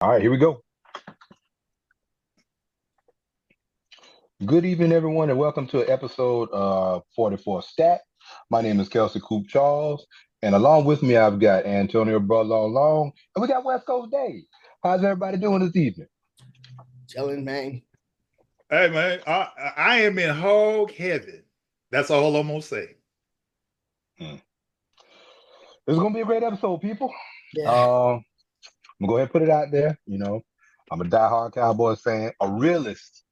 All right, here we go. Good evening, everyone, and welcome to episode 44 Stat. My name is Kelsey Coop Charles, and along with me, I've got Antonio Brother Long, and we got West Coast Dave. How's everybody doing this evening? Chilling, man. Hey man, I am in hog heaven. That's all I'm gonna say. Hmm. This is gonna be a great episode, people. Yeah. I'm gonna go ahead and put it out there. I'm a diehard Cowboys fan, a realist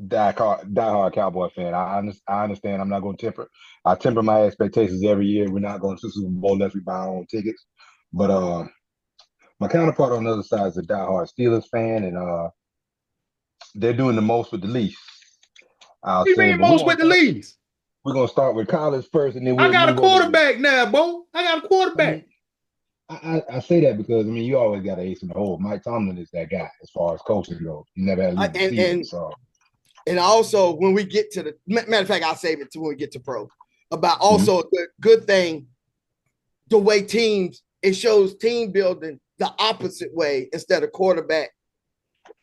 diehard Cowboy fan. I understand. I'm not going to temper. I temper my expectations every year. We're not going to Super Bowl unless we buy our own tickets. But my counterpart on the other side is a diehard Steelers fan, and they're doing the most with the least. I'll What do you say, mean but most with the leads? we're gonna start with college first, and then I we'll got a move over to. quarterback now, Bo. I got a I mean, quarterback. I say that because you always got an ace in the hole. Mike Tomlin is that guy as far as coaching goes. He never had to Uh, leave the and season, and so. and also when we get to the matter of fact, I'll save it to when we get to pro. About Mhm. also the good thing, the way teams it shows team building the opposite way instead of quarterback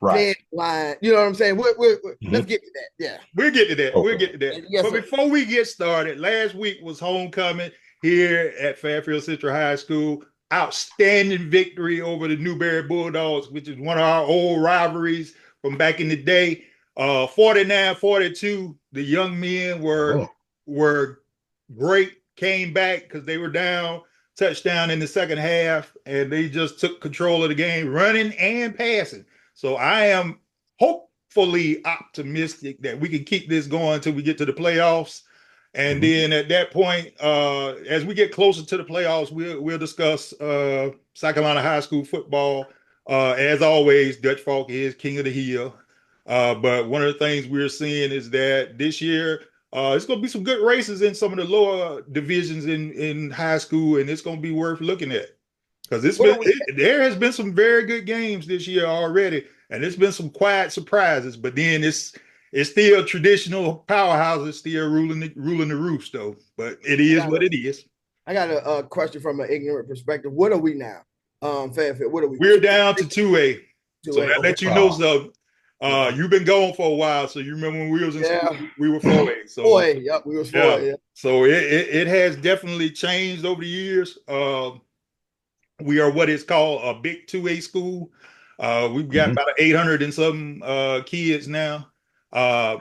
Right. playing line. You know what I'm saying? Let's Mhm. get to that. Yeah. We'll get to that. We'll Okay. get to that. Yes, But sir. before we get started, last week was homecoming here at Fairfield Central High School. Outstanding victory over the Newberry Bulldogs, which is one of our old rivalries from back in the day. 49-42. The young men were Oh. were great, came back because they were down, touchdown in the second half, and they just took control of the game, running and passing. So I am hopefully optimistic that we can keep this going until we get to the playoffs. And Mhm. then at that point, as we get closer to the playoffs, we'll discuss South Carolina high school football. As always, Dutch Falk is king of the hill. But one of the things we're seeing is that this year it's going to be some good races in some of the lower divisions in high school, and it's going to be worth looking at because What are we there has been some very good games this year already, and it's been some quiet surprises. But then it's still traditional powerhouses still ruling the roost though. But it I is got what a it is. I got a question from an ignorant perspective. What are we now? Fairfield, what are we? We're down to 2A. Two So A. that Okay. lets you know Oh. something. Yeah. You've been gone for a while, so you remember when we was in school, Yeah. we were 4A. So 4A. Yep, we was 4A. yeah, Yeah. so it has definitely changed over the years. We are what is called a big 2A school. We've got Mhm. about 800 and some kids now. Uh,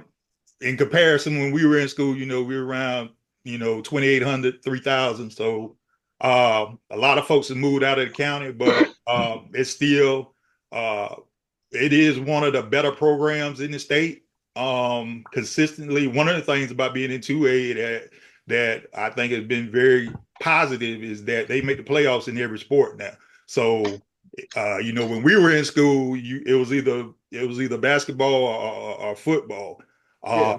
in comparison, when we were in school, we were around, 2,800, 3,000. So a lot of folks have moved out of the county, but it's still, uh, it is one of the better programs in the state. Consistently, one of the things about being in 2A that I think has been very positive is that they make the playoffs in every sport now. So, when we were in school, it was either basketball or football. Uh, Yeah.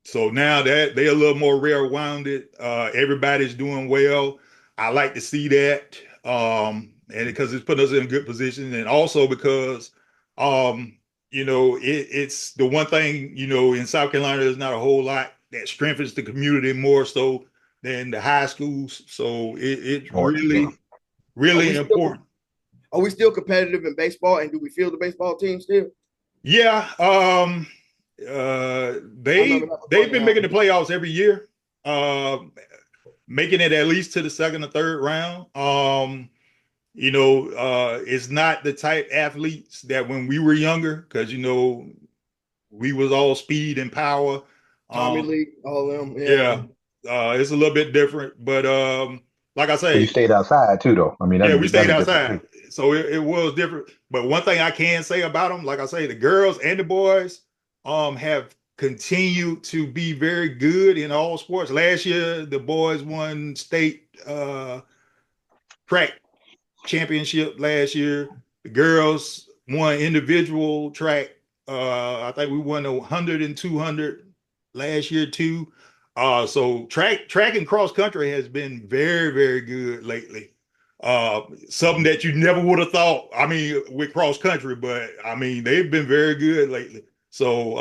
so now that they're a little more rare-wounded, everybody's doing well. I like to see that, and because it's putting us in a good position, and also because, it's the one thing in South Carolina. There's not a whole lot that strengthens the community more so than the high schools. So it's Oh, yeah. really, Are really we still important. are we still competitive in baseball? And do we feel the baseball team still? Yeah, I remember they that was they've been making the Buckingham. playoffs every year, making it at least to the second or third round. It's not the type athletes that when we were younger, because we was all speed and power. Tommy Um, Lee, all them. Yeah. yeah, it's a little bit different, but like I Well, you say, stayed outside too, though. yeah, we That's stayed a difference outside, too. so it was different. But one thing I can say about them, like I say, the girls and the boys, have continued to be very good in all sports. Last year, the boys won state track championship. Last year, the girls won individual track. I think we won 100 and 200 last year too. So track and cross country has been very, very good lately. Something that you never would have thought. I mean, with cross country, but I mean they've been very good lately. So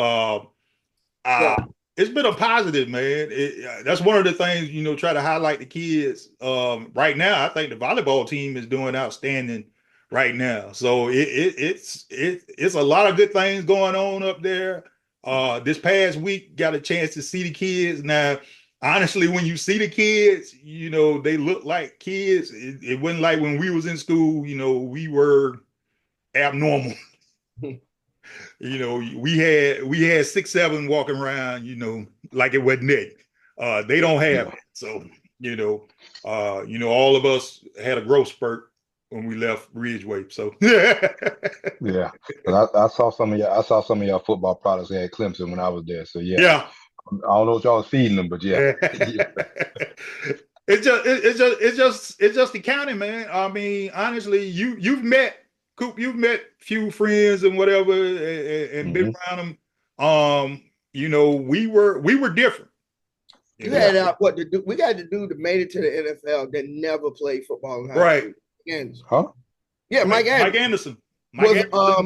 Yeah. uh, it's been a positive, man. That's one of the things try to highlight the kids. Right now, I think the volleyball team is doing outstanding right now. So it's a lot of good things going on up there. This past week, got a chance to see the kids. Now, honestly, when you see the kids, you know, they look like kids. It wasn't like when we was in school, you know, we were abnormal. You know, we had 6'7" walking around, you know, like it wasn't it. They don't have it. So, all of us had a growth spurt when we left Ridgeway. So Yeah. But I saw some of y'all football products at Clemson when I was there. So yeah. Yeah. I don't know what y'all was feeding them, but yeah. It's just the county, man. I mean, honestly, you've met Coop, you've met few friends and whatever, and been around them. You know, we were different. You had what to do. We got to do to made it to the NFL that never played football in high school. Huh? Yeah, Mike Anderson was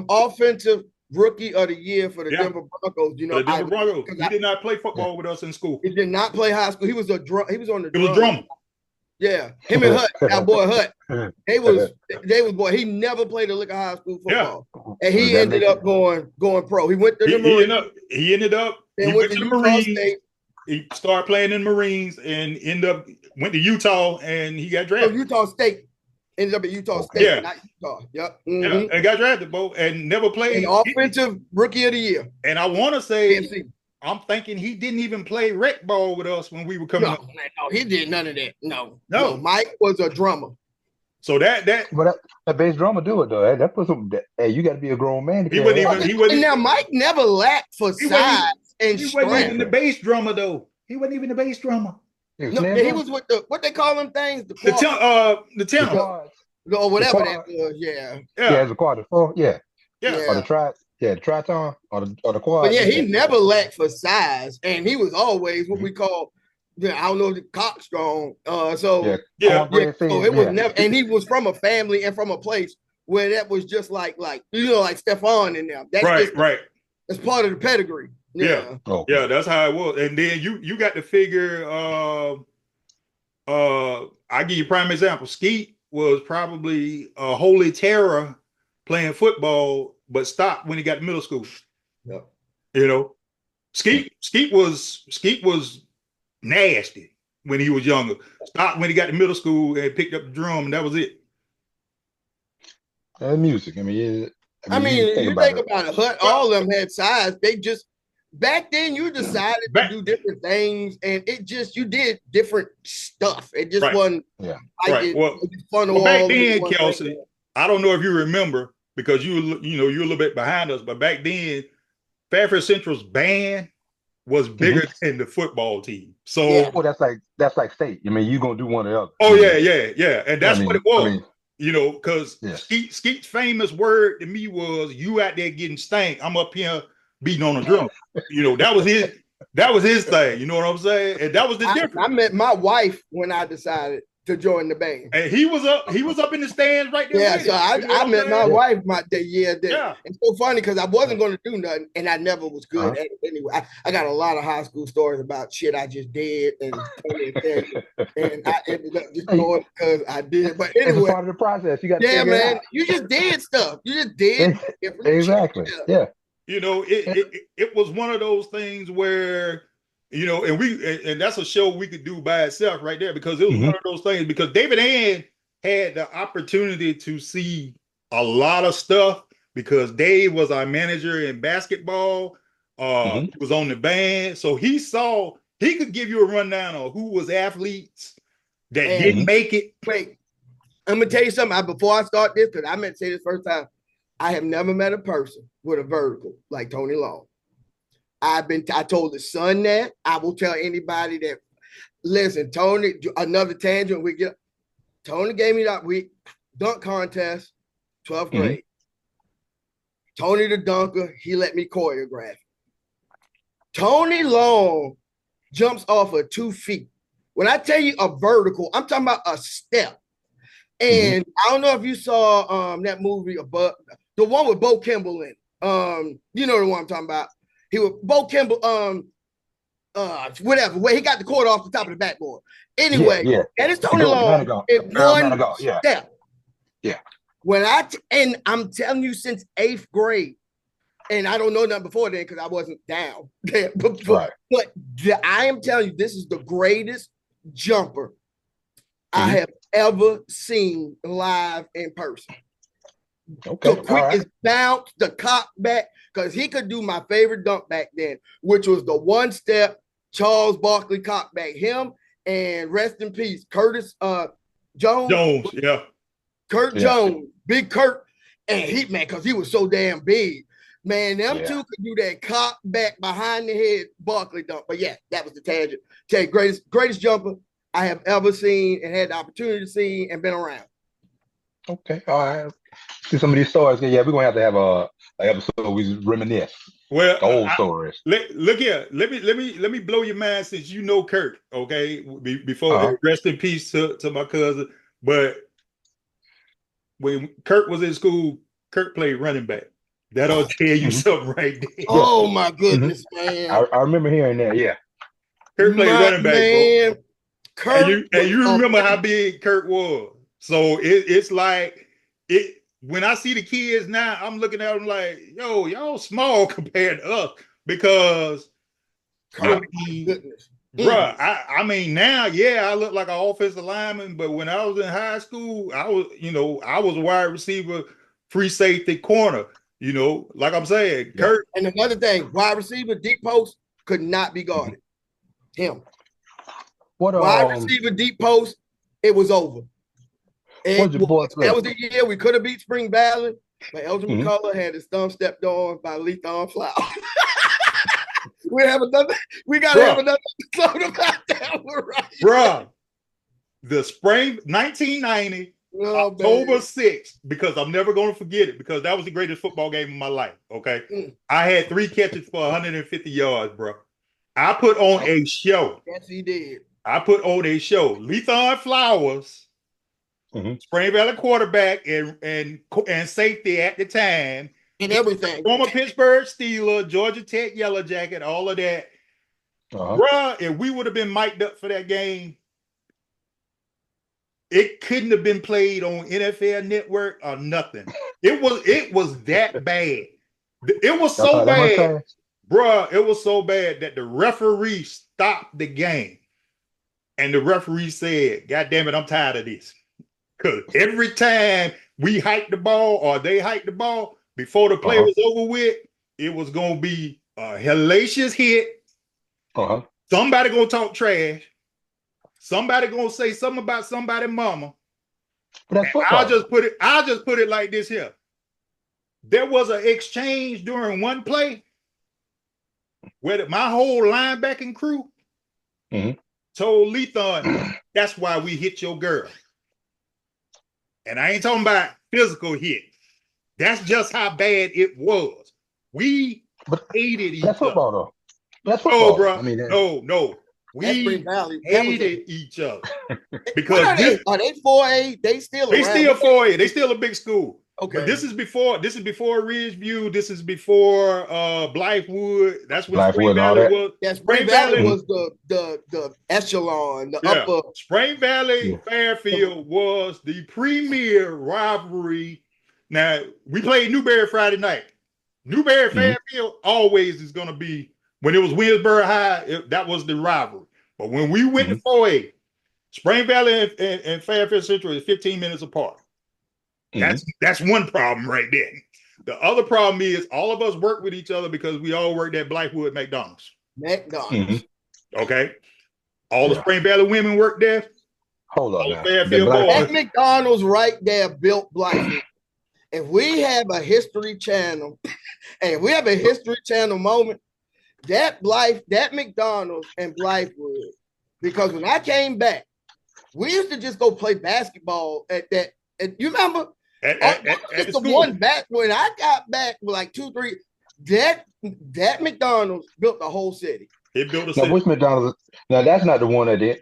offensive rookie of the year for the Denver Broncos. You know, the Denver Broncos. He did not play football with us in school. He did not play high school. He was on the drummer. Yeah, him and Hut, our boy Hut. They was boy. He never played a lick of high school football, and he ended up going pro. He went to the Marines. He ended up. He went to the Marines. State. He started playing in the Marines and went to Utah, and he got drafted. So Utah State. Ended up at Utah State, not Utah. Yep. Yeah, and got drafted, Bo, and never played. An offensive rookie of the year. And I want to say, I'm thinking he didn't even play rec ball with us when we were coming up. No, he did none of that. No. Mike was a drummer. So that bass drummer do it though. That puts him. Hey, you got to be a grown man. He wasn't. Now Mike never lacked for size and strength. He wasn't even the bass drummer though. He wasn't even the bass drummer. He was with what they call them things. The tenor. Or whatever that was. Yeah, it's a quad. Or the the triton or the quad. But yeah, he never lacked for size, and he was always what we call. I don't know, the cock strong. So it was never, and he was from a family and from a place where that was just like Stefan in there. That's right. That's part of the pedigree. Yeah. That's how it was. And then you got to figure. I give you a prime example. Skeet was probably a holy terror playing football, but stopped when he got to middle school. Yeah. You know, Skeet was nasty when he was younger. Stopped when he got to middle school and picked up the drum, and that was it. And music. I mean, you think about it. All of them had size. They just back then you decided to do different things, and you did different stuff. It just wasn't fun. Back then, Kelsey, I don't know if you remember because you're a little bit behind us, but back then, Fairfield Central's band was bigger than the football team. So that's like state. I mean, you're gonna do one or the other. Oh yeah, and that's what it was. Because Skeet's famous word to me was, "You out there getting stank, I'm up here beating on a drum." That was his thing. You know what I'm saying? And that was the difference. I met my wife when I decided to join the band, and he was up in the stands right there. Yeah, so I met my wife that year. It's so funny because I wasn't going to do nothing, and I never was good at it anyway. I got a lot of high school stories about shit I just did, and I ended up just going because I did. But anyway, it's part of the process. You got man. You just did stuff. You just did exactly. Yeah. It was one of those things where. And that's a show we could do by itself right there, because it was one of those things, because David Ann had the opportunity to see a lot of stuff because Dave was our manager in basketball. He was on the band. So he could give you a rundown on who was athletes that didn't make it. Wait, I'm going to tell you something. Before I start this, because I meant to say this first time, I have never met a person with a vertical like Tony Long. I told the son that. I will tell anybody that, listen, Tony, another tangent. Tony gave me that week dunk contest, 12th grade. Tony the dunker, he let me choreograph. Tony Long jumps off of 2 feet. When I tell you a vertical, I'm talking about a step. And I don't know if you saw that movie, the one with Bo Kimball in it. You know the one I'm talking about. He was Bo Kimball, whatever, where he got the cord off the top of the backboard. Anyway, and it's Tony Long in one step. Yeah. And I'm telling you, since 8th grade, and I don't know nothing before then because I wasn't down there. But I am telling you, this is the greatest jumper I have ever seen live in person. Okay. The quickest bounce, the cock back, because he could do my favorite dunk back then, which was the one step Charles Barkley cock back. Him and rest in peace, Curtis Jones. Yeah. Kurt Jones, big Kurt, and he, man, because he was so damn big. Man, them two could do that cock back behind the head Barkley dunk. But yeah, that was the tangent. Tell you, greatest jumper I have ever seen and had the opportunity to see and been around. Okay, all right. See some of these stories. Yeah, we're gonna have an episode we reminisce. Well, old stories. Look here. Let me blow your mind since you know Kurt. Okay, before rest in peace to my cousin. But when Kurt was in school, Kurt played running back. That'll tell you something right there. Oh my goodness, man! I remember hearing that. Yeah, Kurt played running back, man. Bro. Kurt, and you remember how big Kurt was. So it's like it. When I see the kids now, I'm looking at them like, yo, y'all small compared to us because, I mean, now, I look like an offensive lineman, but when I was in high school, I was a wide receiver, free safety, corner, like I'm saying, Kurt. And another thing, wide receiver, deep post could not be guarded. Him. Wide receiver, deep post, it was over. That was the year we could have beat Spring Valley, but Elgin McCullough had his thumb stepped on by Lethon Flower. We gotta have another episode about that one, right? Bruh, the spring 1990, October 6th, because I'm never gonna forget it, because that was the greatest football game of my life. Okay. I had 3 catches for 150 yards, bro. I put on a show. Yes, he did. I put on a show. Lethon Flowers. Spring Valley quarterback and safety at the time, and everything. Former Pittsburgh Steeler, Georgia Tech Yellow Jacket, all of that. Bruh, if we would have been mic'd up for that game, it couldn't have been played on NFL Network or nothing. It was that bad. It was so bad, bruh. It was so bad that the referee stopped the game, and the referee said, "God damn it, I'm tired of this." Because every time we hiked the ball or they hiked the ball, before the play was over with, it was going to be a hellacious hit. Somebody going to talk trash. Somebody going to say something about somebody's mama. I'll just put it like this here. There was an exchange during one play where my whole linebacking crew told Lethon, that's why we hit your girl. And I ain't talking about physical hit. That's just how bad it was. We hated each other. That's football, though. That's football. No, bro. I mean, no. We hated each other. Because are they 4A? They still 4A. They still a big school. Okay. But this is before Ridgeview. This is before Blythewood. That's what Spring Valley was. Yeah, Spring Valley was the echelon, the upper. Spring Valley Fairfield was the premier rivalry. Now, we played Newberry Friday night. Newberry Fairfield always is going to be, when it was Winsboro High, that was the rivalry. But when we went to 4A, Spring Valley and Fairfield Central is 15 minutes apart. That's one problem right there. The other problem is all of us work with each other because we all worked at Blythewood McDonald's. Okay. All the Spring Valley women work there. Hold on now. That McDonald's right there built Blythewood. If we have a History Channel, and if we have a History Channel moment, that McDonald's and Blythewood, because when I came back, we used to just go play basketball at that. You remember? It's the one back when I got back with like 2, 3. That McDonald's built the whole city. It built a city. Now, which McDonald's? Now that's not the one that's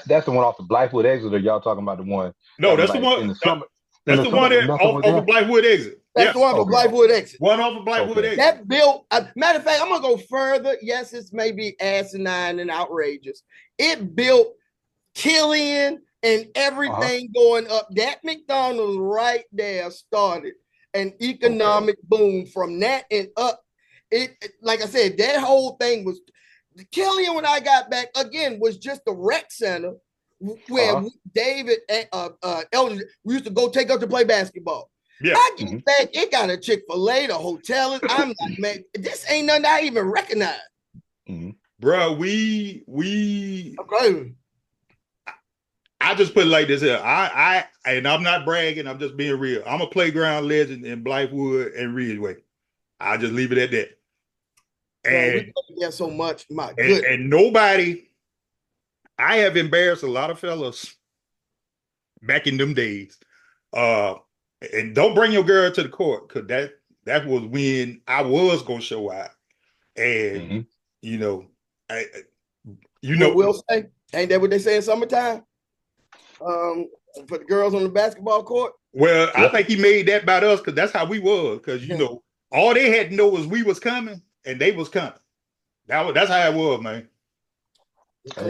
the one off the Blythewood exit. Or y'all talking about the one? No, that's the one in the summer. That's the one off of Blythewood exit. That's the one off of Blythewood exit. One off of Blythewood exit. That built. Matter of fact, I'm gonna go further. Yes, it's maybe asinine and outrageous. It built Killian, and everything going up. That McDonald's right there started an economic boom from that and up. Like I said, that whole thing was Killian when I got back again was just the rec center where David and Elder, we used to go take up to play basketball. Yeah. I get back, it got a Chick-fil-A, the hotel. I'm like, man, this ain't nothing I even recognize. Bro, we okay. I just put it like this here. And I'm not bragging, I'm just being real. I'm a playground legend in Blythewood and Ridgeway. I'll just leave it at that. And yeah, so much. My goodness. And nobody, I have embarrassed a lot of fellas back in them days. And don't bring your girl to the court, because that was when I was gonna show out. And you know, we'll say, ain't that what they say in summertime? For the girls on the basketball court. Well, I think he made that about us, because that's how we was. Because you know, all they had to know was we was coming and they was coming. That's how it was, man. That's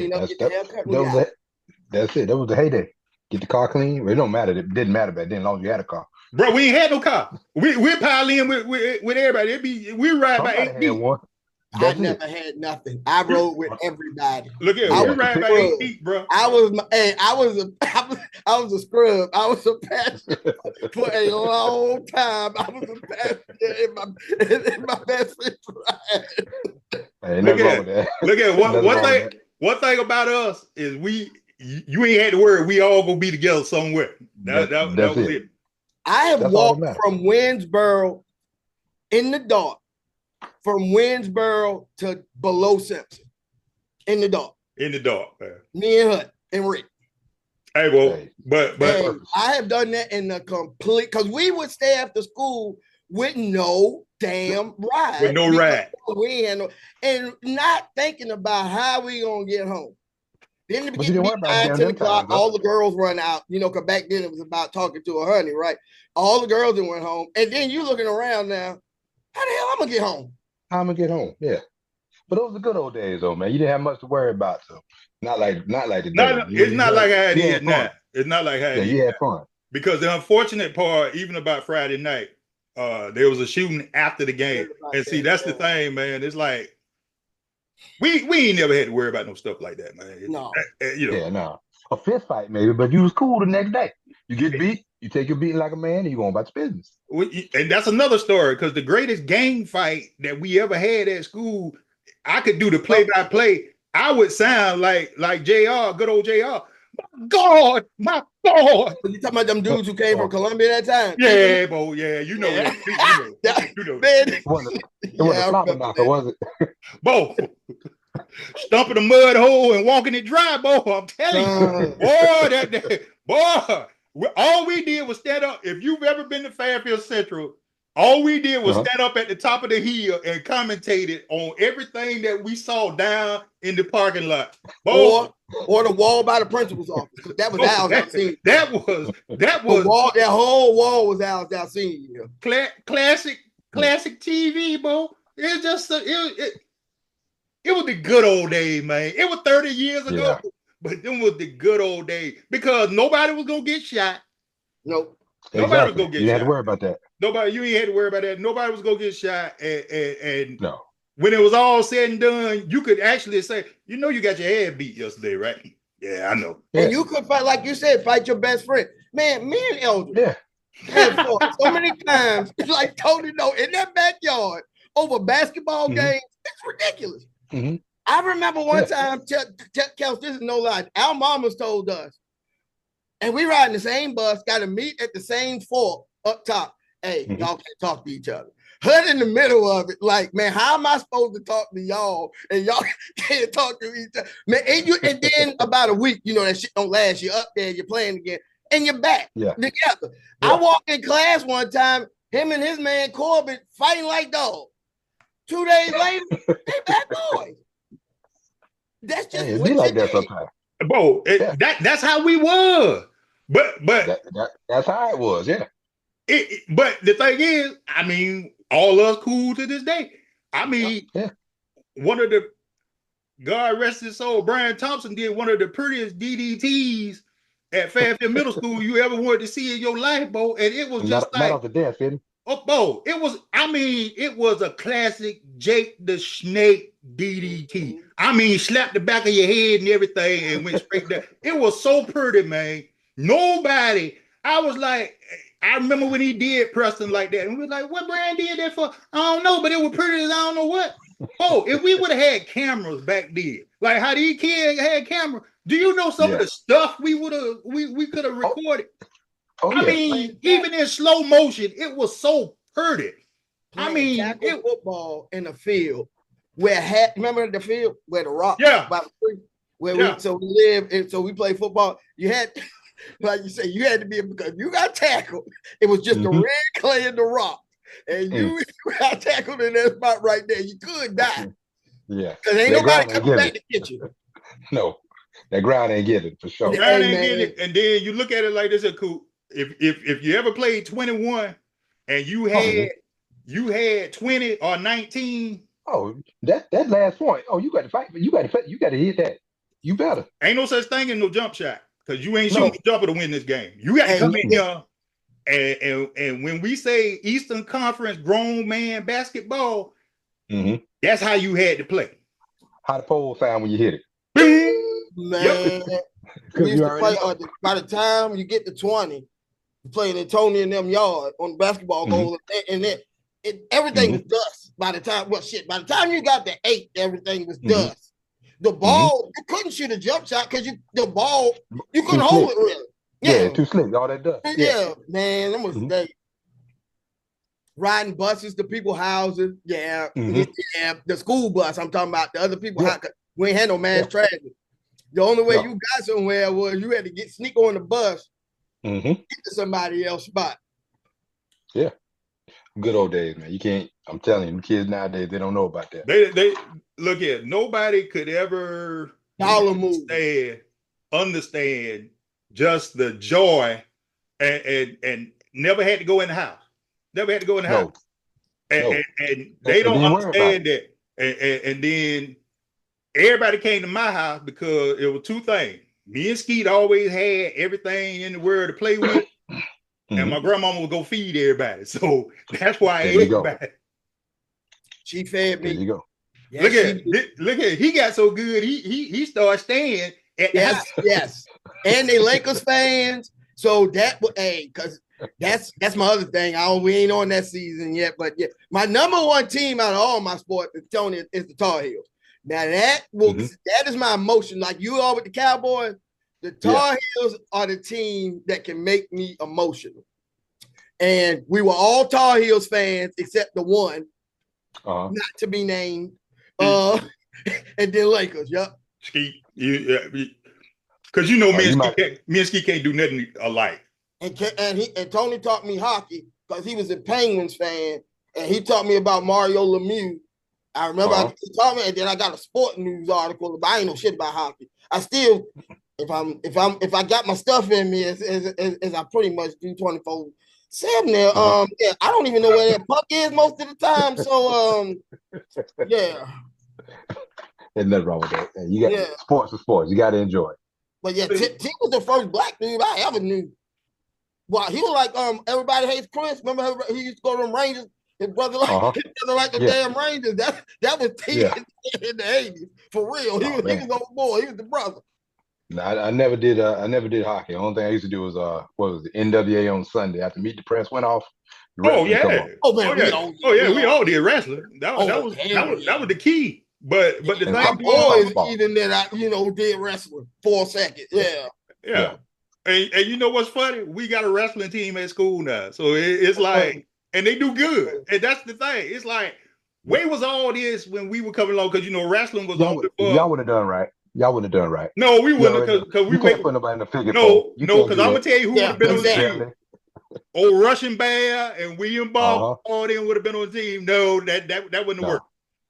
it. That was the heyday. Get the car clean. Well, it don't matter. It didn't matter back then, as long as you had a car. Bro, we ain't had no car. We pile in with everybody. We ride by 8 feet. I never had nothing. I rode with everybody. Look at we ride by 8 feet, bro. I was a scrub. I was a passenger for a long time. I was a passenger in my best friend's ride. Look at one thing about us is you ain't had to worry. We all gonna be together somewhere. That was it. I have walked from Winsboro in the dark, from Winsboro to below Simpson in the dark. In the dark, man. Me and Hut and Rick. Hey, well, but I have done that in the complete, because we would stay after school with no damn ride. With no ride. We had no, and not thinking about how we gonna get home. Then it begins to be 9, 10 o'clock, all the girls run out, because back then it was about talking to a honey, right? All the girls that went home. And then you looking around now, how the hell I'm gonna get home? How I'm gonna get home, yeah. But those were the good old days though, man. You didn't have much to worry about, so not like today. It's not like I had now. It's not like I had you had fun. Because the unfortunate part, even about Friday night, there was a shooting after the game. And see, that's the thing, man. It's like we ain't never had to worry about no stuff like that, man. No. No. A fist fight maybe, but you was cool the next day. You get beat, you take your beating like a man, and you going about your business. And that's another story, because the greatest gang fight that we ever had at school, I could do the play-by-play. I would sound like JR, good old JR. My God. You talking about them dudes who came from Columbia that time? Yeah, bro. Yeah, you know. It wasn't a slobber knocker, was it? Bo, stumping a mud hole and walking it dry, Bo. I'm telling you, boy, all we did was stand up. If you've ever been to Fairfield Central, all we did was stand up at the top of the hill and commentated on everything that we saw down in the parking lot. Bo, or the wall by the principal's office. That was Al's Alcine. That was that whole wall was Al's Alcine. Classic TV, Bo. It's just it was the good old days, man. It was 30 years ago, but them was the good old days, because nobody was gonna get shot. Nope. Nobody was gonna get shot. You had to worry about that. You ain't had to worry about that. Nobody was gonna get shot. And no. When it was all said and done, you could actually say, you got your ass beat yesterday, right? Yeah, I know. And you could fight, like you said, fight your best friend. Man, me and Elder have fought so many times. It's like Tony, in that backyard over basketball games. It's ridiculous. I remember one time, Kels, this is no lie, our mamas told us, and we riding the same bus, got to meet at the same fork up top. Hey, y'all can't talk to each other. Hut in the middle of it, like, man, how am I supposed to talk to y'all and y'all can't talk to each other? Man, and then about a week, that shit don't last. You're up there, you're playing again, and you're back together. Yeah. I walked in class one time, him and his man Corbin fighting like dogs. 2 days later, they back boys. That's just it be like that sometimes. Bro, that's how we were. But that's how it was, yeah. But the thing is, I mean, all us cool to this day. I mean, one of the, God rest his soul, Brian Thompson did one of the prettiest DDTs at Fairfield Middle School you ever wanted to see in your life, bro. And it was just not off the desk, didn't it? Oh, bro, it was, I mean, it was a classic Jake the Snake DDT. I mean, slapped the back of your head and everything and went straight there. It was so pretty, man. Nobody, I was like, I remember when he did Preston like that. And we was like, what brand did that for? I don't know, but it was pretty as I don't know what. Oh, if we would have had cameras back then, like how these kids had cameras, do you know some of the stuff we could have recorded? I mean, even in slow motion, it was so pretty. I mean, it football in the field where remember the field where the rock by the tree where we live and so we play football. You had like you say, you had to be because you got tackled. It was just the red clay and the rock, and you got tackled in that spot right there. You could die. Yeah, because ain't nobody coming back to get you. No, that ground ain't getting it for sure. Ground ain't getting it, and then you look at it like this, Coop. If you ever played 21 and you had 20 or 19. Oh, that last point. Oh, you got to fight. You got to hit that. You better. Ain't no such thing as no jump shot because you ain't shooting the jumper to win this game. You got to come in here and when we say Eastern Conference grown man basketball, that's how you had to play. How the pole sound when you hit it. Man, we used to play by the time you get to 20. Playing in Tony and them yard on the basketball goal, and then everything was dust by the time. Well, shit, by the time you got to 8, everything was dust. The ball, you couldn't shoot a jump shot because the ball you couldn't hold it really. Yeah, too slick, all that dust. Yeah, man, that was riding buses to people's houses. Yeah, the school bus. I'm talking about the other people. We ain't had no mass traffic. The only way you got somewhere was you had to sneak on the bus. Get to somebody else's spot. Yeah. Good old days, man. You can't, I'm telling you, the kids nowadays, they don't know about that. They look at nobody could ever understand just the joy and never had to go in the house. Never had to go in the house. And they don't understand that. And then everybody came to my house because it was two things. Me and Skeet always had everything in the world to play with, and my grandmama would go feed everybody. So that's why everybody. She fed me. There you go. Yes, look at he got so good. He started staying at the house. Yes, and they Lakers fans. So that because that's my other thing. We ain't on that season yet, but yeah, my number one team out of all my sports, Tony, is the Tar Heels. Now that is my emotion. Like you are with the Cowboys, the Tar Heels are the team that can make me emotional. And we were all Tar Heels fans except the one, not to be named, and then Lakers. Yep. Skeet, because you know me and Skeet can't do nothing alike. And Tony taught me hockey because he was a Penguins fan, and he taught me about Mario Lemieux. I remember he taught me, and then I got a sport news article. But I ain't know shit about hockey. I still, if I got my stuff in me as I pretty much do 24/7 there. I don't even know where that puck is most of the time. So yeah. There's nothing wrong with that. You got sports are sports. You got to enjoy it. But yeah, T was the first black dude I ever knew. Well, he was like Everybody Hates Chris. Remember he used to go to them Rangers. His brother like the damn Rangers. That was T in the 80s. For real. He was old boy. He was the brother. No, I never did hockey. The only thing I used to do was what was the NWA on Sunday. After Meet the Press went off. We all did wrestling. That was the key. But the thing my boys even that I did wrestling for a second. Yeah. And you know what's funny? We got a wrestling team at school now. So it's like and they do good. And that's the thing. It's like, where was all this when we were coming along? Because, wrestling was on the y'all would have done right. Y'all wouldn't have done right. No, we wouldn't have because we can't put nobody in the figure. No, because I'm going to tell you who would have been on the team. Old Russian Bear and William Bob, all them would have been on the team. No, that wouldn't work.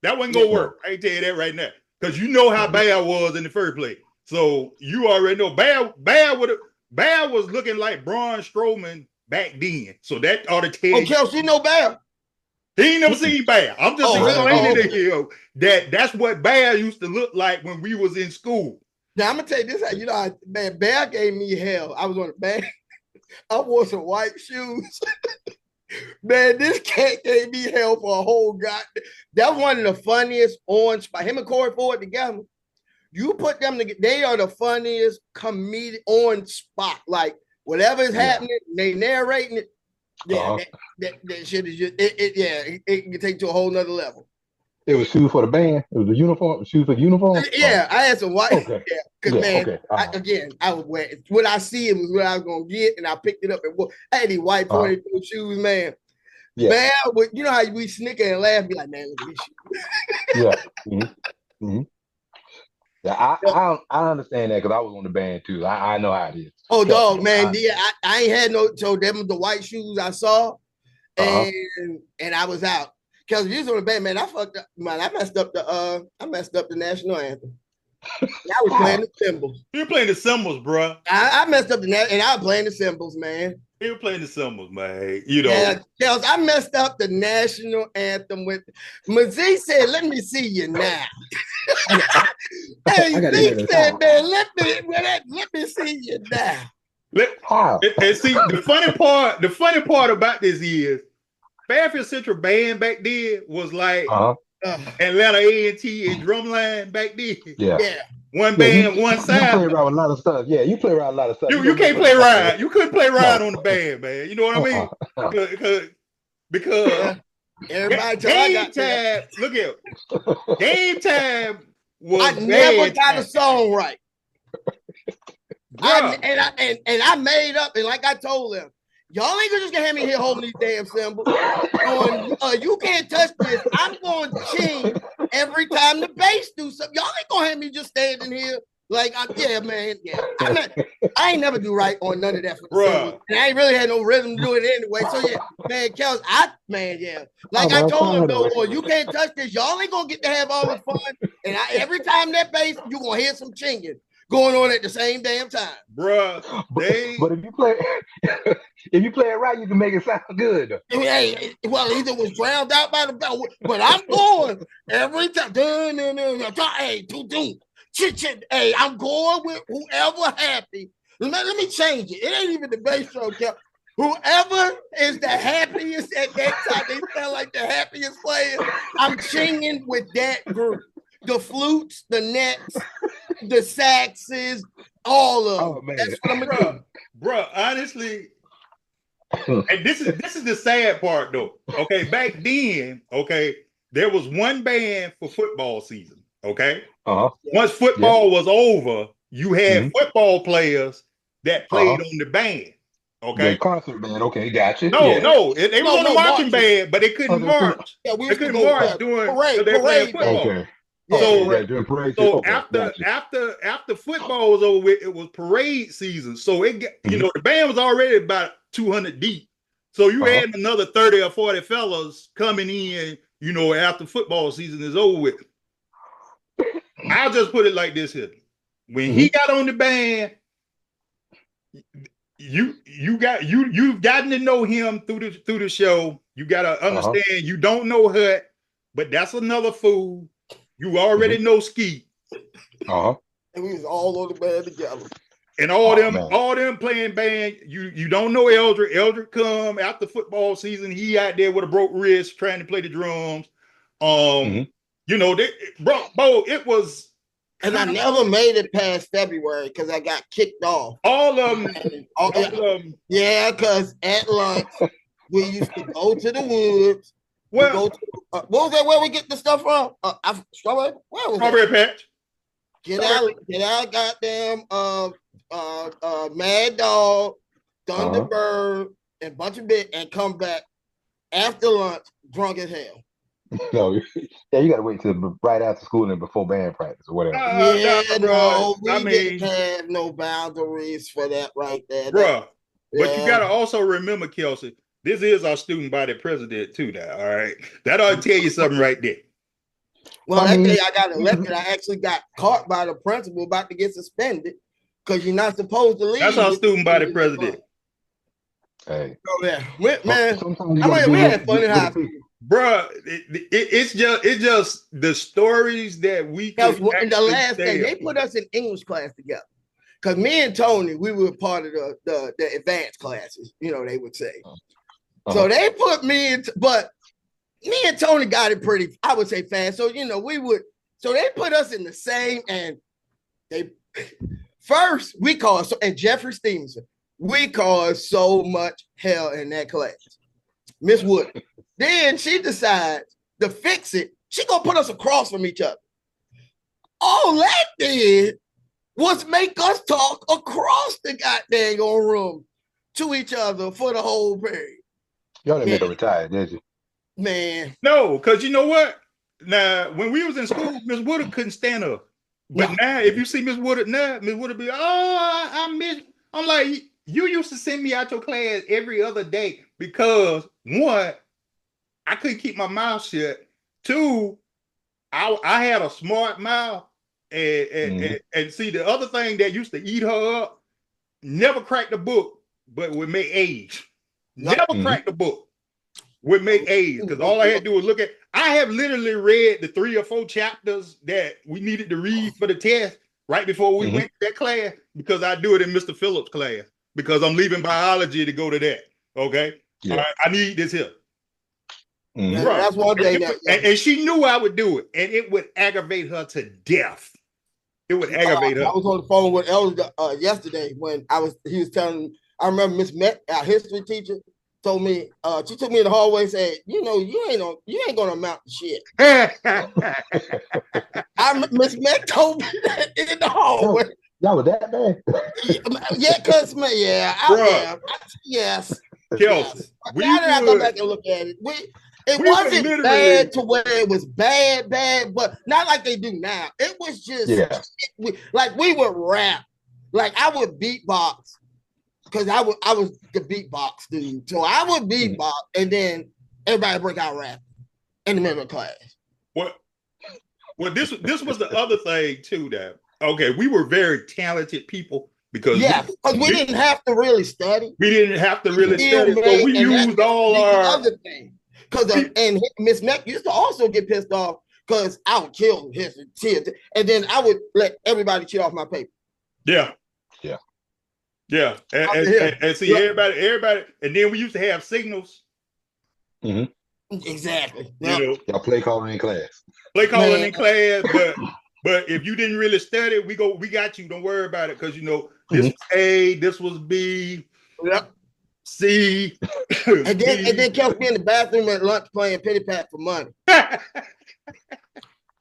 That wasn't going to work. I can tell you that right now. Because you know how Bear was in the first place. So you already know Bear was looking like Braun Strowman back then. So that ought to tell you. Kelsey know Bear. He ain't never seen Bear. I'm just explaining to you that's what Bear used to look like when we was in school. Now I'm gonna tell you this. You know, man, Bear gave me hell. I was on the band. I wore some white shoes. Man, this cat gave me hell for a whole god. That was one of the funniest on spot. Him and Corey Ford together. You put them together, they are the funniest comedic on spot. Like whatever is happening, they narrating it. Yeah, that shit is just it can take to a whole nother level. It was shoes for the band. It was a uniform. Shoes for the uniform. Yeah, I had some white. Okay. Yeah, because man, I was wearing what I see. It was what I was gonna get, and I picked it up and I had these white 42 shoes, man. Yeah. Man, you know how we snicker and laugh, be like, man, look at this shit. Yeah. Mm-hmm. Mm-hmm. Yeah, I understand that because I was on the band too. I know how it is. Oh, dog, man. I ain't had no. So them the white shoes I saw, and I was out. Because you was on the band, man. I fucked up, man. I messed up the national anthem. I was playing the cymbals. You were playing the cymbals, bro. I messed up and I was playing the cymbals, man. You were playing the cymbals, man. You know. Yeah, Kels, I messed up the national anthem with Mazee said, "Let me see you now." Hey, he said, "Man, let me see you now." And see, the funny part about this is Fairfield Central Band back then was like Atlanta A&T and Drumline back then. Yeah. One band, one sound. You play around with a lot of stuff. Yeah, you play around a lot of stuff. You can't play around. You couldn't play around on the band, man. You know what I mean? Because everybody game time. Look at it. Game time was. I never got a song right. I made up, and like I told them, y'all ain't just gonna have me here holding these damn cymbals. You can't touch this. I'm going to ching every time the bass do something. Y'all ain't gonna have me just standing here like, man. I ain't never do right on none of that for the cymbals. And I ain't really had no rhythm to do it anyway. So yeah, man, Kels, like I told him though, you can't touch this. Y'all ain't gonna get to have all the fun. And every time that bass, you gonna hear some chinging going on at the same damn time, bruh. But if you play it right, you can make it sound good. Hey, well, either was drowned out by the bell, but I'm going every time. Hey, hey, I'm going with whoever happy. Let me change it. It ain't even the bass drum. Whoever is the happiest at that time, they sound like the happiest player. I'm singing with that group. The flutes, the nets, the saxes, all of them. That's what I'm gonna do. Bro, honestly, and this is the sad part though. Okay, back then, there was one band for football season. Okay. Once football was over, you had football players that played on the band. Okay. The concert band. Okay, gotcha. No, they was on the marching band, but they couldn't march. Yeah, they couldn't march during parade football. Okay. So after football was over with, it was parade season. So it the band was already about 200 deep. So you had another 30 or 40 fellas coming in, after football season is over with. I'll just put it like this here. When he got on the band, you've gotten to know him through the show. You gotta understand you don't know Hut, but that's another fool. You already know Ski. And we was all on the band together. And all them playing band. You don't know Eldrick. Eldrick come after football season. He out there with a broke wrist trying to play the drums. It was. And I never made it past February because I got kicked off. All of them. Yeah, because at lunch we used to go to the woods. What was that? Where we get the stuff from? Strawberry. Where was Strawberry Patch. Get out, goddamn. Mad Dog, Thunderbird, and a bunch of bit, and come back after lunch drunk as hell. No, yeah, you gotta wait till right after school and before band practice or whatever. We didn't have no boundaries for that right there, bro. But you gotta also remember, Kelsey. This is our student body president too now, all right? That ought to tell you something right there. Well, that day I got elected, I actually got caught by the principal about to get suspended because you're not supposed to leave. That's our student body president. Hey. Oh, yeah. Man, we had fun in high school. Bruh, it's just the stories that we That could was the actually last thing. They put us in English class together. Because me and Tony, we were part of the advanced classes, they would say. So they put me in, but me and Tony got it pretty, I would say, fast. So, so they put us in the same, and first we caused, and Jeffrey Stevenson, we caused so much hell in that class. Miss Wood. Then she decides to fix it. She gonna put us across from each other. All that did was make us talk across the goddamn room to each other for the whole period. Y'all didn't make her retire, did you? Man. No, because you know what? Now, when we was in school, Miss Woodard couldn't stand up. But now, if you see Miss Woodard now, Miss Woodard be, I miss. I'm like, you used to send me out your class every other day because, one, I couldn't keep my mouth shut. Two, I had a smart mouth. And see, the other thing that used to eat her up, never cracked the book, but would make A's. Never cracked the book, would make A's. Because all I had to do was look at, I have literally read the 3 or 4 chapters that we needed to read for the test right before we went to that class, because I do it in Mr. Phillips' class, because I'm leaving biology to go to that. Okay. Yeah. All right, I need this here. Right. That's one thing. And she knew I would do it, and it would aggravate her to death. It would aggravate her. I was on the phone with Elder yesterday when he was telling. I remember Miss Met, our history teacher, told me. She took me in the hallway and said, you ain't gonna amount to shit." Miss Met told me that in the hallway. Y'all was that bad? Yeah, cause man, yes. Yes. Now that I go back and look at it, it wasn't bad to where it was bad, but not like they do now. It was just we would rap. Like I would beatbox because I was the beatbox dude. So I would beatbox and then everybody break out rap in the middle of class. Well, this was the other thing too, that we were very talented people because we didn't have to really study. We didn't have to really study, so we used all our other thing. And Miss Mac used to also get pissed off because I would kill his tears, and then I would let everybody cheat off my paper. Yeah. And see everybody, and then we used to have signals. Exactly. Y'all play calling in class. But if you didn't really study, we got you. Don't worry about it, because this was A, this was B. Yep. C. And then kept me in the bathroom at lunch playing pity pat for money.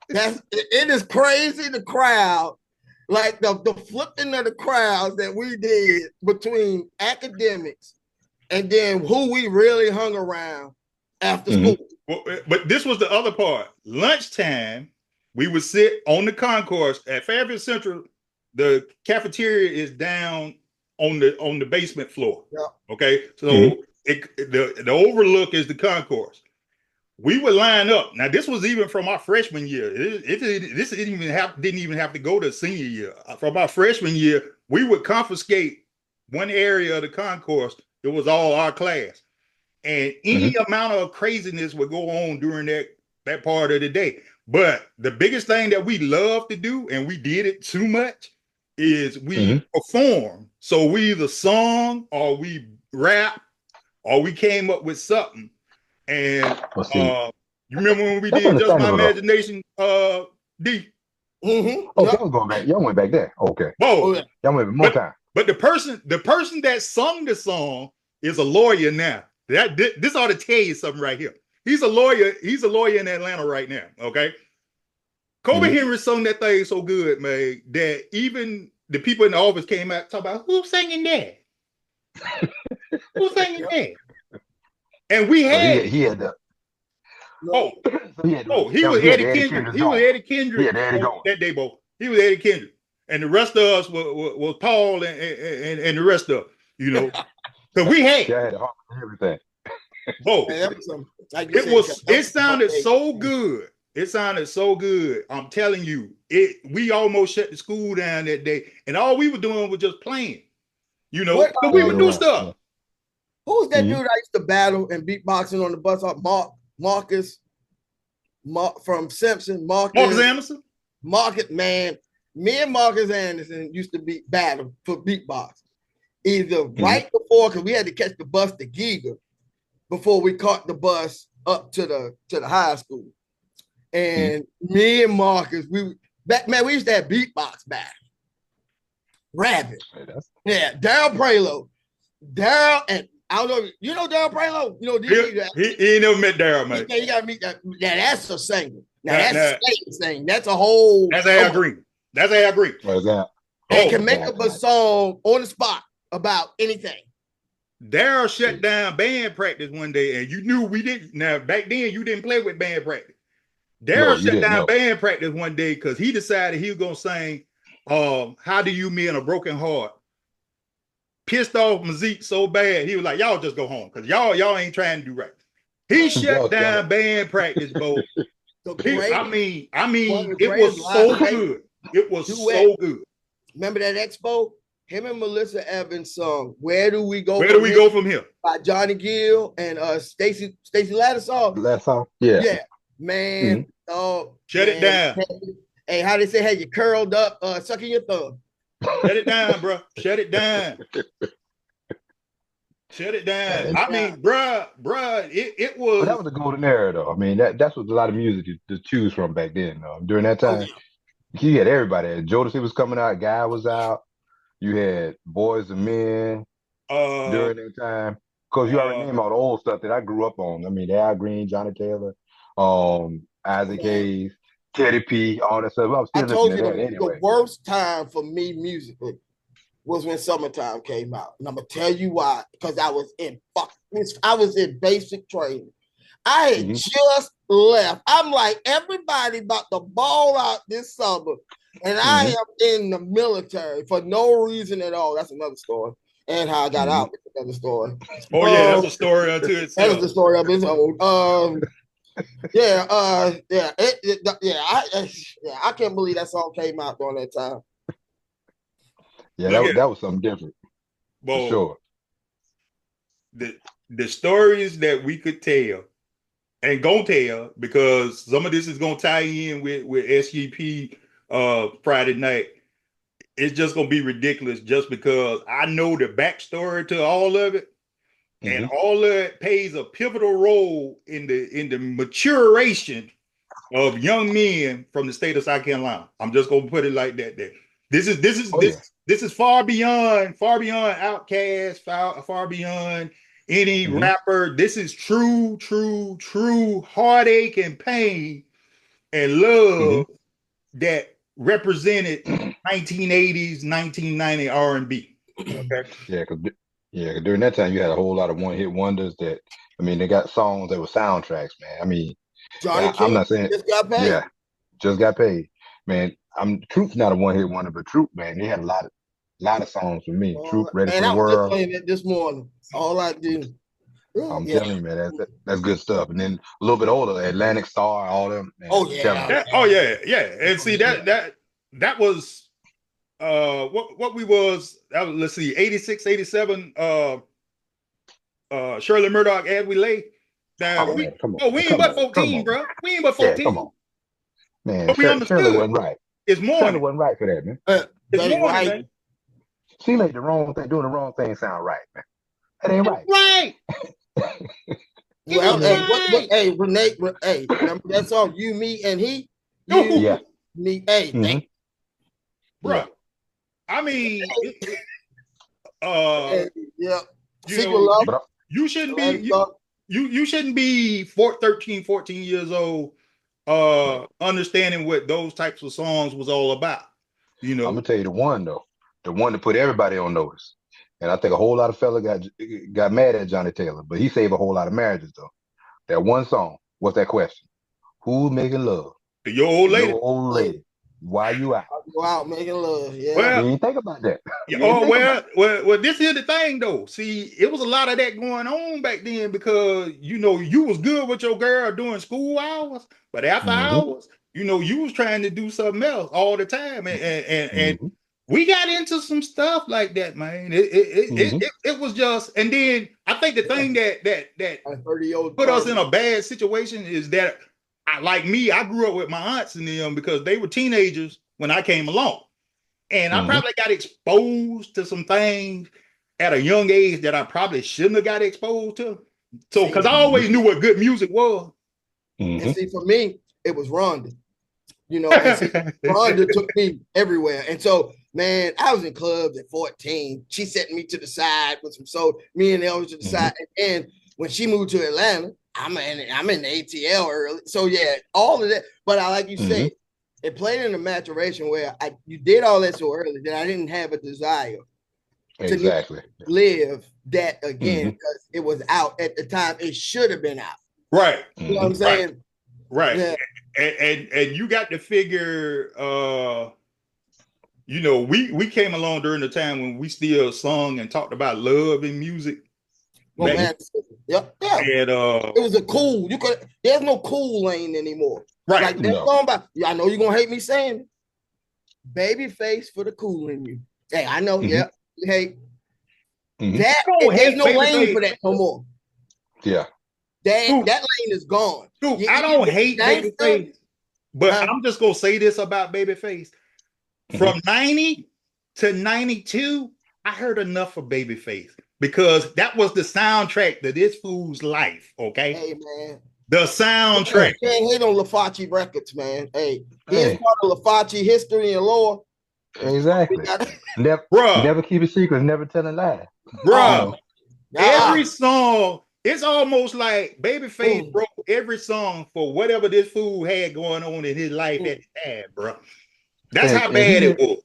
It is crazy, the crowd, like the flipping of the crowds that we did between academics and then who we really hung around after school. Well, but this was the other part. Lunchtime, we would sit on the concourse at Fairfield Central. The cafeteria is down on the basement floor. Okay, so the overlook is the concourse. We would line up. Now this was even from our freshman year. This didn't even have to go to senior year. From our freshman year, we would confiscate one area of the concourse. It was all our class, and any amount of craziness would go on during that part of the day. But the biggest thing that we love to do, and we did it too much, is we perform. So we either sung or we rap or we came up with something. And you remember when we did Just My Imagination, D? Oh, y'all was going back. Y'all went back there. Okay. Whoa. Y'all went more time. But the person that sung the song is a lawyer now. This ought to tell you something right here. He's a lawyer. He's a lawyer in Atlanta right now. Okay. Kobe Henry sung that thing so good, man, that even the people in the office came out talking about who's singing that? Who's singing that? And we had he had the he was Eddie Kendrick. He was Eddie Kendrick that day, both. He was Eddie Kendrick. And the rest of us was Paul and the rest of So we had everything. It sounded so good. It sounded so good. I'm telling you, we almost shut the school down that day, and all we were doing was just playing. But we would do stuff. Who was that dude I used to battle and beatboxing on the bus? Mark Marcus, from Simpson, Marcus Anderson. Marcus, man, me and Marcus Anderson used to be battle for beatbox. Either right before, because we had to catch the bus to Giga before we caught the bus up to the high school. And me and Marcus, we used to have beatbox battle. Rabbit. Yeah, Daryl Pralo. Daryl, and I don't know, you know Daryl Pralo? You know, he ain't never met Daryl, man. You gotta meet that. Now that's a singer. Now that's a thing. That's a whole. That's Al Green. That's Al Green. And can make up a song on the spot about anything. Daryl shut down band practice one day, and you knew we didn't. Now back then, you didn't play with band practice. Daryl shut down band practice one day because he decided he was gonna sing "How Do You Mend a Broken Heart." Pissed off Mazik so bad, he was like, "Y'all just go home because y'all ain't trying to do right." He shut down band practice, bro. I mean, it was so good. It was so good. Remember that expo? Him and Melissa Evans song "Where Do We Go?" Where do we go from here? By Johnny Gill and Stacy Lattisaw. Yeah, man. Shut it down. Hey, how they say? Hey, you curled up, sucking your thumb. Shut it down, bro. Shut it down. Shut it down. I mean, bruh, it was. But that was the golden era, though. I mean, that's what a lot of music to choose from back then, though. During that time, he had everybody. Jodeci was coming out. Guy was out. You had Boys and Men during that time. Because you already named all the old stuff that I grew up on. I mean, Al Green, Johnny Taylor, Isaac Hayes, Teddy P, all that stuff. I was still listening to that anyway. The worst time for me musically was when Summertime came out. And I'm going to tell you why. Because I was in basic training. I had just left. I'm like, everybody about to ball out this summer. And I am in the military for no reason at all. That's another story. And how I got out is another story. Oh, yeah, that's a story unto itself. That's the story of its own. I can't believe that song came out during that time. Yeah, that was something different. For sure. The stories that we could tell and gonna tell, because some of this is gonna tie in with SGP Friday night. It's just gonna be ridiculous just because I know the backstory to all of it. And all of it plays a pivotal role in the maturation of young men from the state of South Carolina. I'm just gonna put it like that. This is far beyond Outkast, far beyond any rapper. This is true heartache and pain and love that represented 1980s, 1990 R&B. Okay. Yeah, because during that time you had a whole lot of one-hit wonders that, I mean, they got songs that were soundtracks, man. I mean, I'm not saying just got paid. Yeah, just got paid. Man, Troop's not a one-hit wonder, but Troop, man, they had a lot of songs for me. Troop, Ready for the World. I was playing it this morning. All I do. I'm telling you, man, that's good stuff. And then a little bit older, Atlantic Star, all them. Man, yeah. And see that was what we was, let's see, 86, 87, Shirley Murdoch, As We Lay. Now, we ain't but 14, bro. We ain't but 14. Yeah, come on. Man, but we understood. Shirley wasn't right. It's morning. Shirley wasn't right for that, man. It's morning, right. Man. She made the wrong thing, doing the wrong thing sound right, man. That ain't right. Right. Well, hey, Renee, remember that song, You, Me, and He? You, Me, hey, bro. I mean, you shouldn't be you shouldn't be 13, 14 years old understanding what those types of songs was all about. You know, I'm gonna tell you the one to put everybody on notice. And I think a whole lot of fellas got mad at Johnny Taylor, but he saved a whole lot of marriages though. That one song, what's that question? Who's making love? Your old lady. Your old lady. Why you out? Go out making love. Yeah. Well, you didn't think about that. Well, this is the thing though. See, it was a lot of that going on back then because you was good with your girl during school hours, but after hours, you was trying to do something else all the time. And we got into some stuff like that, man. It was just, and then I think the thing that 30-year-old put us in a bad situation is that like me, I grew up with my aunts and them because they were teenagers when I came along. And I probably got exposed to some things at a young age that I probably shouldn't have got exposed to. So, because I always knew what good music was. And see, for me, it was Rhonda. You know, and see, Rhonda took me everywhere. And so, man, I was in clubs at 14. She set me to the side with some soul. Me and Elvis to the side. And when she moved to Atlanta, I'm in the ATL early. So yeah, all of that. But I like you say, it played in a maturation where you did all that so early that I didn't have a desire to live that again because it was out at the time. It should have been out. Right. You know what I'm saying? Right. Yeah. And you got to figure you know, we came along during the time when we still sung and talked about love in music. Yep. Yeah. And it was a cool. There's no cool lane anymore. Right. Like that song about, I know you're gonna hate me saying it. Babyface for the cool in you. Hey, I know, you hate. There's no lane for that no more. Yeah. That lane is gone. Dude, I don't hate Babyface, but I'm just gonna say this about Babyface. From 90 to 92, I heard enough of Babyface because that was the soundtrack to this fool's life. Okay. Hey man. The soundtrack. You can't hate on LaFauci Records, man. Hey, here's part of LaFauci history and lore. Exactly. Never keep a secret, never tell a lie. Bro, every song, it's almost like Babyface wrote every song for whatever this fool had going on in his life at the time, bro. That's how bad it was.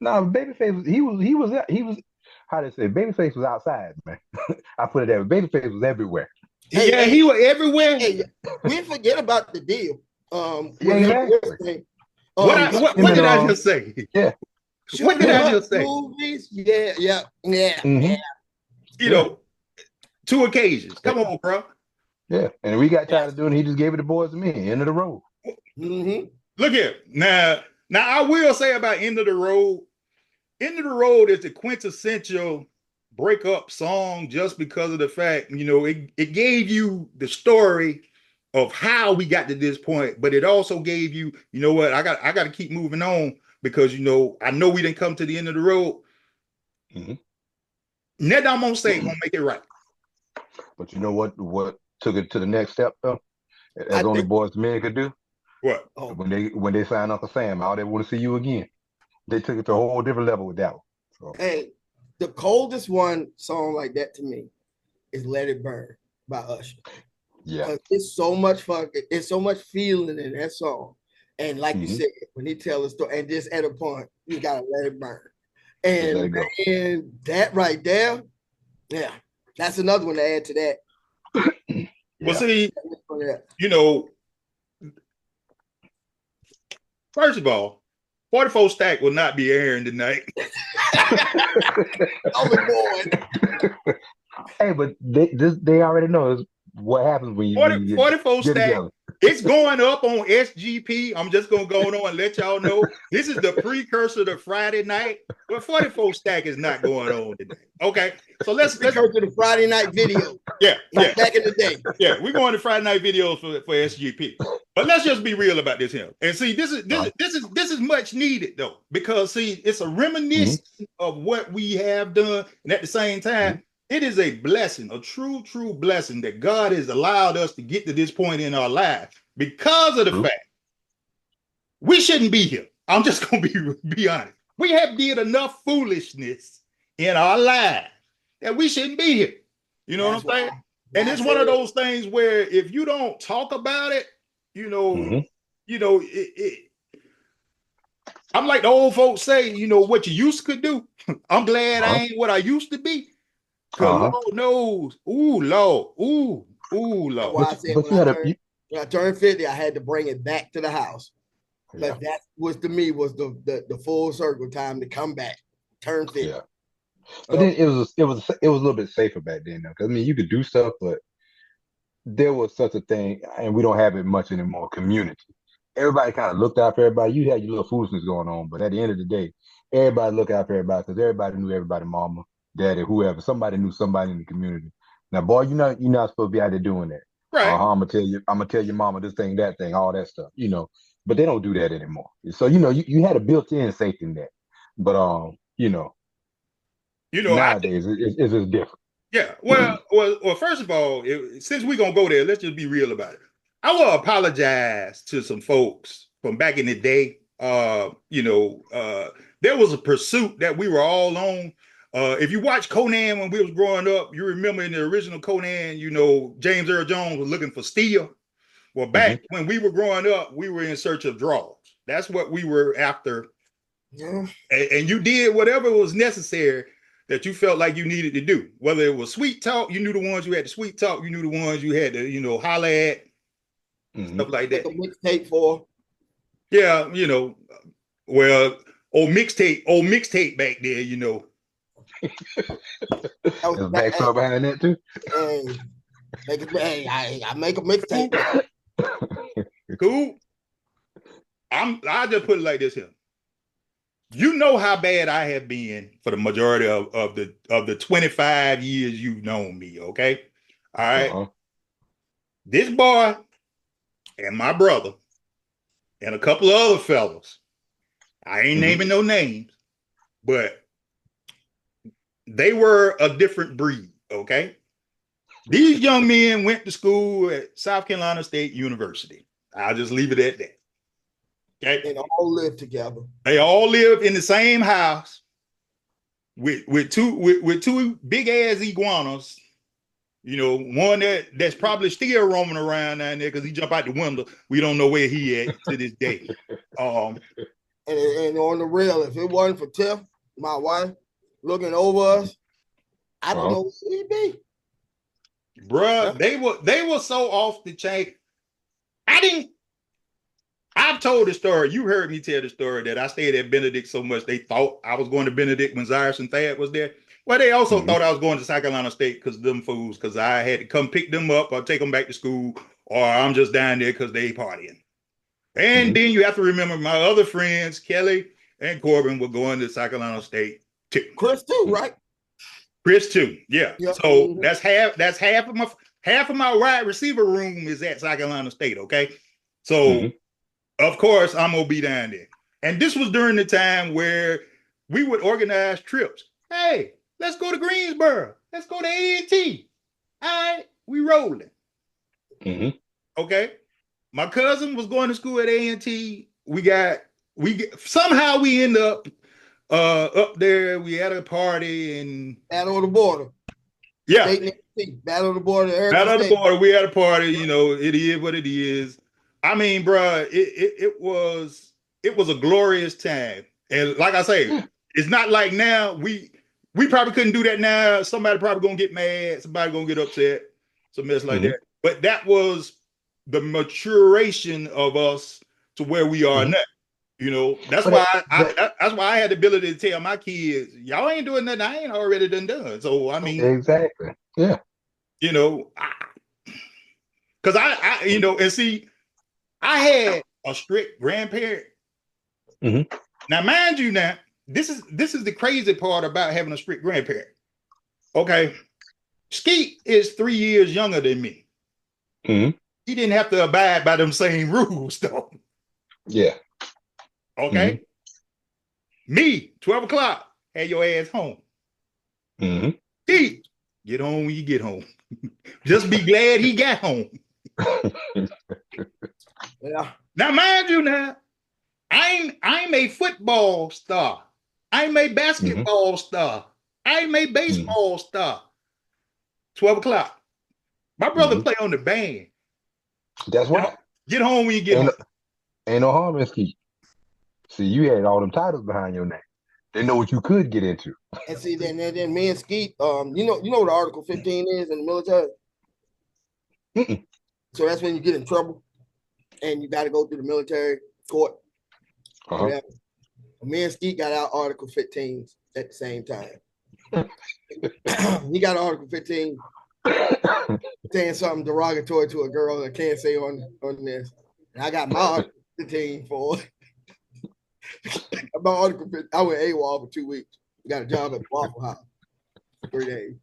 No, Babyface, he was how to say, Babyface was outside, man. I put it that way. Babyface was everywhere. Hey, he was everywhere. Hey, we forget about the deal. Exactly. What did I just say? Yeah. What did I just say? Movies? Yeah. You know, 2 occasions. Come on, bro. Yeah, and we got tired of doing it. He just gave it the boys to me. End of the road. Look here. Now I will say about End of the Road. End of the Road is the quintessential breakup song just because of the fact, you know, it gave you the story of how we got to this point, but it also gave you, you know what, I got to keep moving on because, you know, I know we didn't come to the end of the road. That I'm gonna say gonna make it right. But you know what took it to the next step though? As only boys to men could do. What? When they signed Uncle Sam, all they want to see you again. They took it to a whole different level with that one. So. Hey, the coldest song like that to me is "Let It Burn" by Usher. Yeah, it's so much feeling in that song, and like you said, when he tells a story, and just at a point, you gotta let it burn. And that right there, yeah, that's another one to add to that. Well, see, you know, first of all, 44 Stack will not be airing tonight. Hey, but they already know what happens when you 44 Stack. It's going up on SGP. I'm just gonna go on and let y'all know this is the precursor to Friday night, but 44 Stack is not going on tonight. Okay, so let's go to the Friday night video. Yeah, back in the day. Yeah, we're going to Friday night videos for SGP. But let's just be real about this here. And see, this is much needed though, because see, it's a reminiscence of what we have done, and at the same time, it is a blessing, a true blessing that God has allowed us to get to this point in our life because of the fact we shouldn't be here. I'm just gonna be honest. We have did enough foolishness in our lives that we shouldn't be here. You know what I'm saying? And it's one of those things where if you don't talk about it, I'm like the old folks say, you know, what you used to do. I'm glad I ain't what I used to be. Because Lord knows, Lord. Well, I said when I turned 50, I had to bring it back to the house. But that was to me was the full circle time to come back, turn 50. Yeah. But then it was a little bit safer back then, because I mean you could do stuff, but there was such a thing, and we don't have it much anymore. Community. everybody kind of looked out for everybody. You had your little foolishness going on, but at the end of the day, everybody looked out for everybody because everybody knew everybody, mama, daddy, whoever. Somebody knew somebody in the community. Now, boy, you're not supposed to be out there doing that. Right. I'm gonna tell your mama this thing, that thing, all that stuff. But they don't do that anymore. So you had a built-in safety net. But I nowadays it's just different. Yeah. Well. First of all, since we're gonna go there, let's just be real about it. I will apologize to some folks from back in the day. There was a pursuit that we were all on. If you watch Conan when we was growing up, you remember in the original Conan, James Earl Jones was looking for steel. Well, back when we were growing up, we were in search of draws. That's what we were after. Yeah. And you did whatever was necessary that you felt like you needed to do. Whether it was sweet talk, you knew the ones you had to sweet talk, you knew the ones you had to, holler at, stuff like that. Like a mixtape for. Yeah, well, old mixtape back there. There's backstory behind that too. I make a mixtape. Cool. I'll just put it like this here. You know how bad I have been for the majority of the 25 years you've known me, okay? All right. This boy and my brother and a couple of other fellas, I ain't naming no names, but they were a different breed, okay? These young men went to school at South Carolina State University. I'll just leave it at that. Okay. And all live together. They all live in the same house with two big ass iguanas. One that's probably still roaming around down there because he jumped out the window. We don't know where he at to this day. And on the real, if it wasn't for Tiff, my wife, looking over us, I don't know where he'd be. Bruh, they were so off the chain. I've told the story. You heard me tell the story that I stayed at Benedict so much they thought I was going to Benedict when Cyrus and Thad was there. Well, they also thought I was going to South Carolina State because of them fools, because I had to come pick them up or take them back to school, or I'm just down there because they partying. And then you have to remember my other friends, Kelly and Corbin, were going to South Carolina State too. Chris too, right? Chris too, yeah. So that's half of my wide receiver room is at South Carolina State, okay? So of course I'm gonna be down there. And this was during the time where we would organize trips. Hey, let's go to Greensboro. Let's go to A&T. All right, we rolling. Okay. My cousin was going to school at A&T. Somehow we end up there. We had a party and Battle of the Border. Yeah. Battle of the Border. Battle of the Border. We had a party. It is what it is. I mean, bro, it was a glorious time. And like I say, it's not like now we probably couldn't do that now. Somebody probably gonna get mad. Somebody gonna get upset. Some mess like that. But that was the maturation of us to where we are now. That's why I had the ability to tell my kids, y'all ain't doing nothing I ain't already done. So I mean, exactly, yeah. Because and see, I had a strict grandparent. Now, mind you, this is the crazy part about having a strict grandparent. Okay, Skeet is 3 years younger than me. He didn't have to abide by them same rules, though. Yeah. Okay. Me, 12 o'clock, had your ass home. Skeet, get home when you get home. Just be glad he got home. Yeah. Now, mind you, I'm a football star. I'm a basketball star. I'm a baseball star. 12 o'clock. My brother play on the band. That's why. Get home when you get home. Ain't no harm in Skeet. See, you had all them titles behind your name. They know what you could get into. And see, then me and Skeet, you know what Article 15 is in the military? So that's when you get in trouble and you got to go through the military court. Me and Skeet got out Article 15s at the same time. He got Article 15 saying something derogatory to a girl that can't say on this. And I got my the team for. My article, I went AWOL for 2 weeks. Got a job at the Waffle House for 3 days.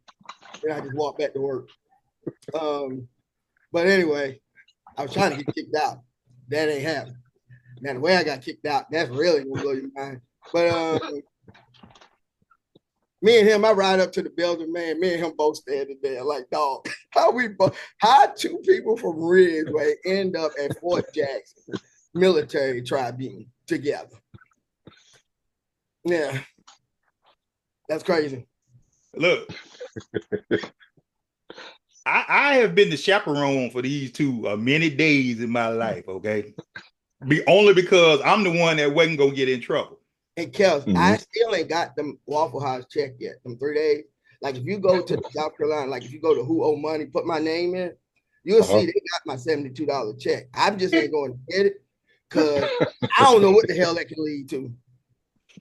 Then I just walked back to work. But anyway, I was trying to get kicked out. That ain't happening. Now the way I got kicked out, that's really gonna blow your mind. But me and him, I ride up to the building, man. Me and him both standing there like, dog, how two people from Ridgeway end up at Fort Jackson Military Tribune together? Yeah, that's crazy. Look, I have been the chaperone for these two many days in my life, okay? Only because I'm the one that wasn't going to get in trouble. And Kels, I still ain't got them Waffle House check yet, them 3 days. Like if you go to South Carolina, like if you go to Who Owe Money, put my name in, you'll see they got my $72 check. I'm just ain't going to get it because I don't know what the hell that can lead to.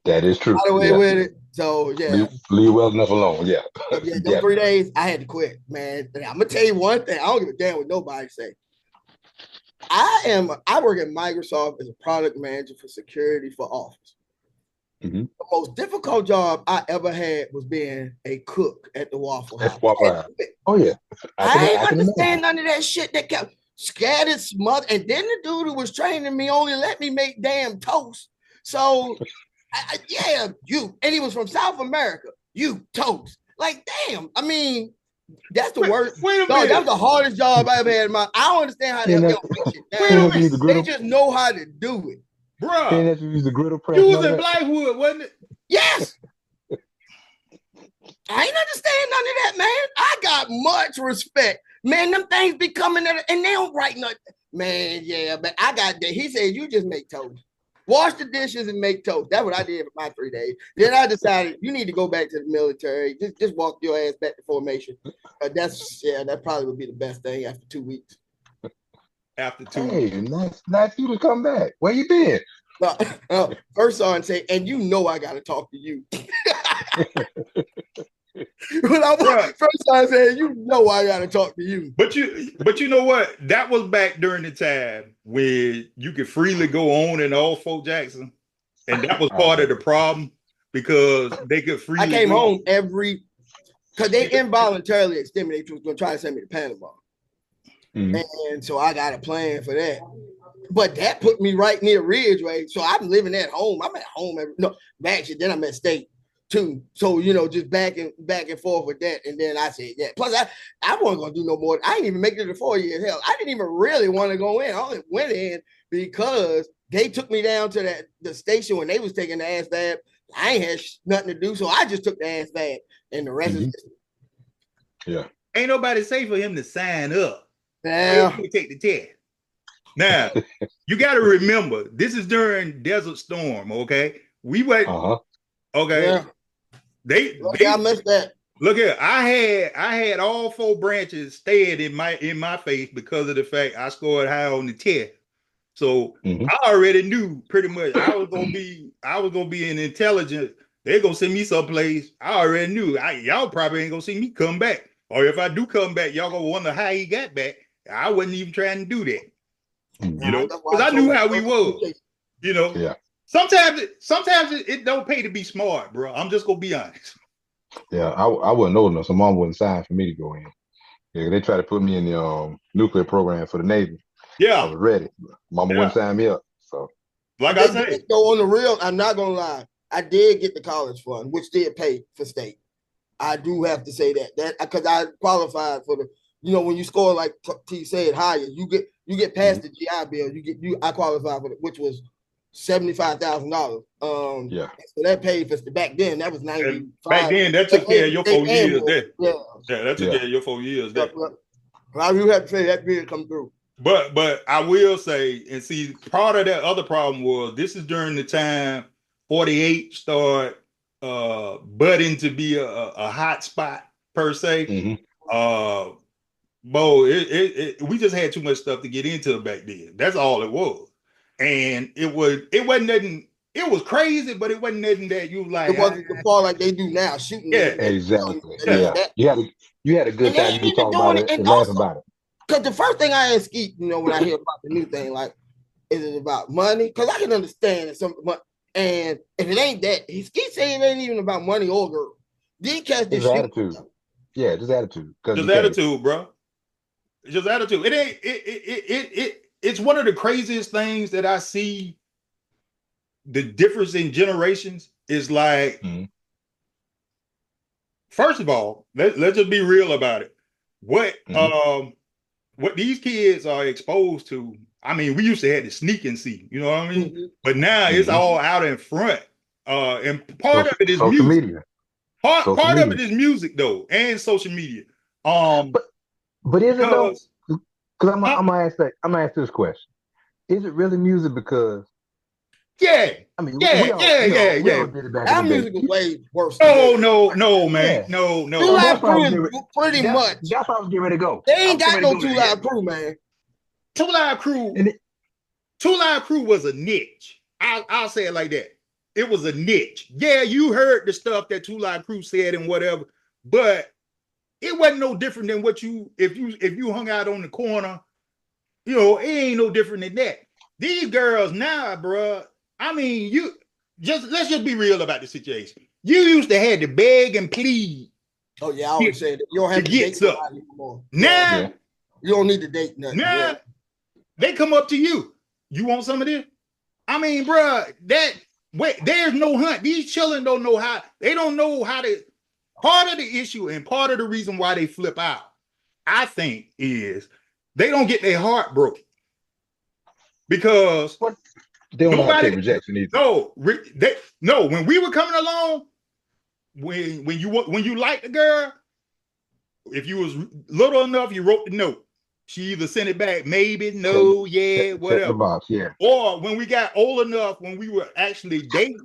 That is true. By the way with it. So yeah. Leave well enough alone. Yeah. Yeah, those 3 days, I had to quit, man. I'm gonna tell you one thing. I don't give a damn what nobody say. I work at Microsoft as a product manager for security for Office. The most difficult job I ever had was being a cook at the Waffle House. Oh yeah. I ain't understand none of that shit that kept scattered, smothered, and then the dude who was training me only let me make damn toast. So and he was from South America. You toast. Like, damn. I mean, that's the worst. Wait a minute. That's the hardest job I ever had in my. I don't understand how they don't make it. They just know how to do it. Bro, you use the griddle press. You was in Blackwood, wasn't it? Yes. I ain't understand none of that, man. I got much respect. Man, them things be coming at and they don't write nothing. Man, yeah, but I got that. He said, you just make toast. Wash the dishes and make toast. That's what I did for my 3 days. Then I decided you need to go back to the military. Just walk your ass back to formation. That probably would be the best thing after 2 weeks. After 2 weeks. Nice you to come back. Where you been? First on say, and you know I gotta talk to you. When I first time saying, you know I gotta talk to you. But you know what? That was back during the time when you could freely go on in old Fort Jackson, and that was part of the problem because they could freely. I came home because they involuntarily exterminated. Was gonna try to send me to Panama, and so I got a plan for that. But that put me right near Ridgeway, so I'm living at home. I'm at home then I'm at State too. So just back and forth with that. And then I said, yeah. Plus, I wasn't gonna do no more. I didn't even make it to 4 years. Hell, I didn't even really want to go in. I only went in because they took me down to the station when they was taking the ass bath. I ain't had nothing to do, so I just took the ass bath, and the rest is ain't nobody say for him to sign up. Yeah, take the test. Now, you got to remember, this is during Desert Storm, okay? We went, okay? Yeah. I missed that. Look here, I had all 4 branches staying in my face because of the fact I scored high on the test. So I already knew pretty much I was gonna be an intelligent. They're gonna send me someplace. I already knew. Y'all probably ain't gonna see me come back, or if I do come back, y'all gonna wonder how he got back. I wasn't even trying to do that. Because I knew how we was. Sometimes it don't pay to be smart, bro. I'm just gonna be honest. Yeah, I wasn't old enough, so mom wouldn't sign for me to go in. Yeah, they tried to put me in the nuclear program for the Navy. Yeah, I was ready. Mama wouldn't sign me up. So, like I said, go on the real. I'm not gonna lie. I did get the college fund, which did pay for State. I do have to say that because I qualified for the. When you score like T said higher, you get past the GI Bill. I qualified for it, which was $75,000. So that paid for back then. That was 95. Back then, that took care of your 4 years. Yeah, that took care of your 4 years. I do have to say that did come through. But I will say, and see, part of that other problem was this is during the time 48 start budding to be a hot spot per se. We just had too much stuff to get into back then. That's all it was. And it wasn't nothing. It was crazy, but it wasn't nothing that you like. It wasn't the fall like they do now, shooting. Yeah, exactly. You had a good time. You talk about it and laugh about it. Because the first thing I asked Skeet, when I hear about the new thing, like, Is it about money? Because I can understand some, and if it ain't that, he's saying it ain't even about money or girl. These cats Just just shoot. attitude. Yeah, just attitude. Because Just attitude, bro. Just attitude. It ain't. It's one of the craziest things that I see. The difference in generations is like. Mm-hmm. First of all, let's just be real about it. What these kids are exposed to. I mean, we used to have the sneak and see, you know what I mean? Mm-hmm. But now it's all out in front. And part of it is social music. media. Part of it is music though, and social media. But is it though? Because I'm gonna ask this question: is it really music? Because yeah, I mean, yeah. we all did it back Our in the day. music is way worse. No, man, Yeah. no. 2 Live Crew is pretty much. That's what I was getting ready to go. They ain't got no 2 Live Crew, man. 2 Live Crew. 2 Live Crew was a niche. I'll say it like that. It was a niche. Yeah, you heard the stuff that 2 Live Crew said and whatever, but it wasn't no different than what if you hung out on the corner, it ain't no different than that. These girls now, bro. I mean, let's just be real about the situation. You used to have to beg and plead. Oh yeah, I always say that. You don't have to date somebody anymore. Now you don't need to date nothing. Now they come up to you. You want some of this? I mean, bro, there's no hunt. These children don't know how. They don't know how to. Part of the issue and part of the reason why they flip out, I think, is they don't get their heart broken because they don't know how to take rejection either. No. When we were coming along, when you liked the girl, if you was little enough, you wrote the note. She either sent it back, maybe, no, yeah, whatever. The box, yeah. Or when we got old enough, when we were actually dating,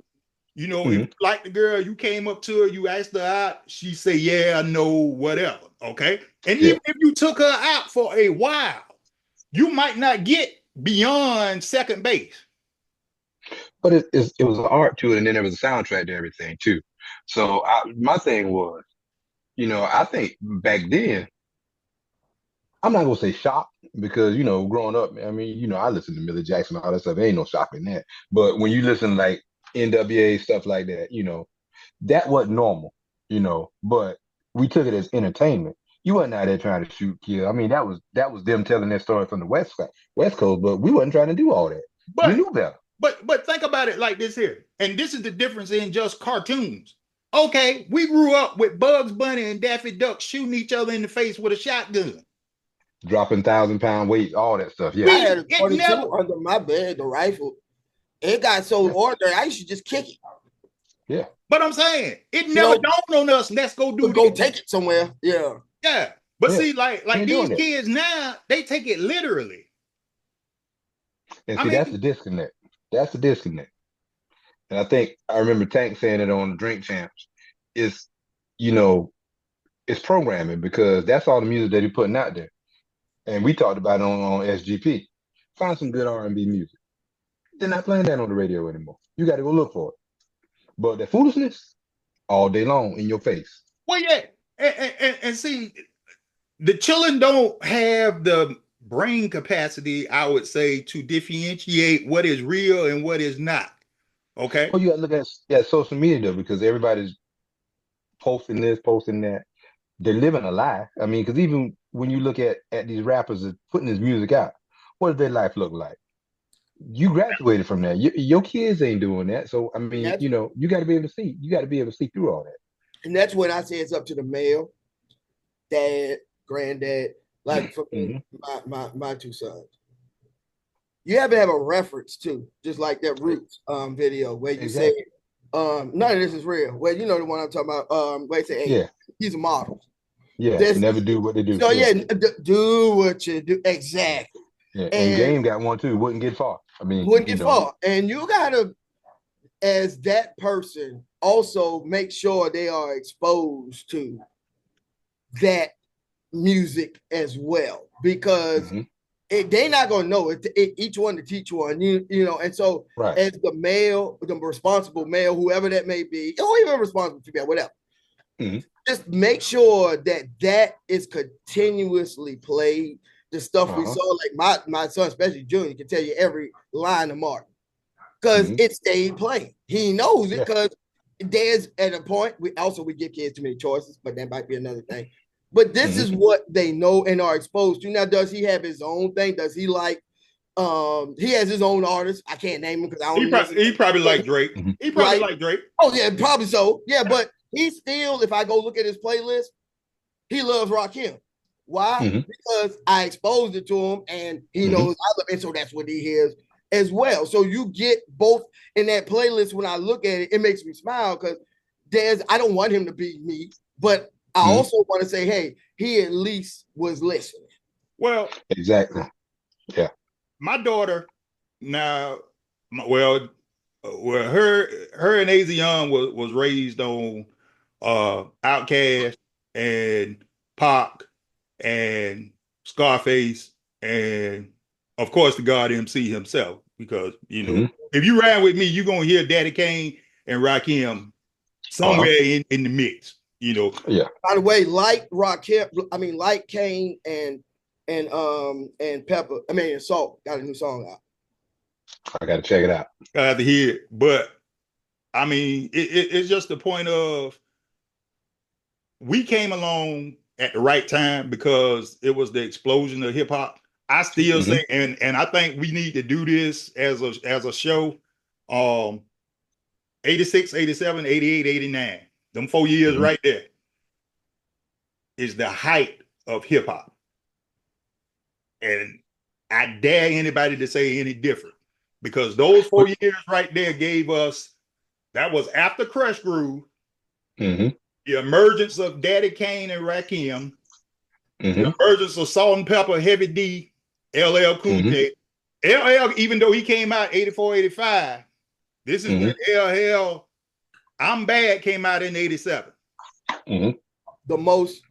if you liked the girl, you came up to her, you asked her out, she say, yeah, no, whatever. Okay. And even if you took her out for a while, you might not get beyond second base. But it was an art to it, and then there was a soundtrack to everything too. So my thing was, I think back then, I'm not gonna say shock because growing up, I mean, I listened to Millie Jackson and all that stuff. There ain't no shock in that. But when you listen like NWA stuff like that, that wasn't normal, But we took it as entertainment. You wasn't out there trying to shoot, kill. I mean, that was them telling their story from the West Coast, but we wasn't trying to do all that. We knew better. But think about it like this here, and this is the difference in just cartoons. Okay, we grew up with Bugs Bunny and Daffy Duck shooting each other in the face with a shotgun. Dropping 1,000-pound weights, all that stuff. Yeah, I had a 22 under my bed, the rifle. It got so ordinary, I used to just kick it. Yeah. But I'm saying, it never dawned on us, let's go take it somewhere. Yeah. Yeah. But see, like these kids now, they take it literally. And see, that's the disconnect. That's the disconnect. And I think I remember Tank saying it on the Drink Champs. It's programming because that's all the music that he's putting out there. And we talked about it on SGP. Find some good R&B music. They're not playing that on the radio anymore. You got to go look for it. But the foolishness, all day long in your face. Well, yeah. And see, the children don't have the brain capacity, I would say, to differentiate what is real and what is not. Okay. Well, you got to look at social media though, because everybody's posting this, posting that. They're living a lie. I mean, because even when you look at these rappers that putting this music out, what does their life look like? You graduated from that. Your kids ain't doing that. So I mean, you got to be able to see. You got to be able to see through all that. And that's when I say it's up to the male, dad, granddad, like for me, my two sons. You have to have a reference too, just like that Roots video where you say none of this is real. Well, you know the one I'm talking about. Where they say, hey, he's a model. Yeah, never do what they do. So do what you do. Exactly. Yeah, and Game got one too. Wouldn't get far. I mean, wouldn't get far. And you gotta, as that person, also make sure they are exposed to that music as well, because they're not gonna know it. Each one to teach one, and so as the male, the responsible male, whoever that may be, or even responsible female, whatever. Just make sure that is continuously played, the stuff we saw, like my son, especially Junior, can tell you every line of Martin because it stayed playing. He knows it because there's at a point we give kids too many choices, but that might be another thing. But this is what they know and are exposed to. Now, does he have his own thing? Does he like he has his own artist? I can't name him because I don't he probably like Drake. He probably like Drake. Oh, yeah, probably so. Yeah, but he still, if I go look at his playlist, he loves Rakim. Why? Because I exposed it to him and he knows I love it, so that's what he hears as well. So you get both in that playlist. When I look at it, it makes me smile because I don't want him to be me, but I also want to say, hey, he at least was listening. Well, exactly. Yeah. My daughter now, her and AZ Young was raised on Outkast and Pac and Scarface and of course the God MC himself, because you know if you ride with me, you're gonna hear Daddy Kane and Rakim somewhere in the mix, you know. Yeah. By the way, like Kane and Pepper, and Salt got a new song out. I gotta check it out. I have to hear it, but I mean, it's just the point of we came along at the right time because it was the explosion of hip hop. I still say, and I think we need to do this as a show. 86, 87, 88, 89. Them 4 years right there is the height of hip hop. And I dare anybody to say any different, because those 4 years right there gave us, that was after Crush Groove, the emergence of Daddy Kane and Rakim, the emergence of Salt and Pepper, Heavy D, LL Cool J. LL, even though he came out 84, 85, this is when LL I'm Bad came out in 87. The most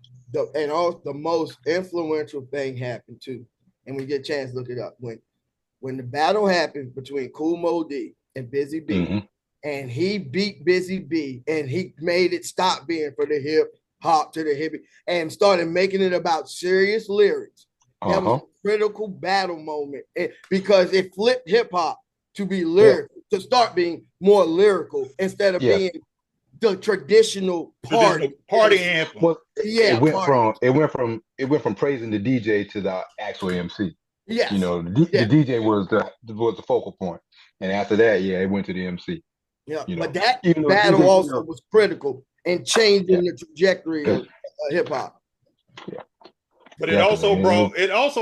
influential thing happened too, and we get a chance to look it up, when the battle happened between Kool Moe Dee and Busy B, and he beat Busy B, and he made it stop being for the hip hop to the hippie and started making it about serious lyrics. That was a critical battle moment, because it flipped hip hop to be lyrical, to start being more lyrical instead of being the traditional party anthem. Well, it went from praising the DJ to the actual MC. Yes. You know, the DJ was the focal point, and after that, it went to the MC. Yeah, you know? But that battle also was critical in changing the trajectory of hip hop. Yeah. But it also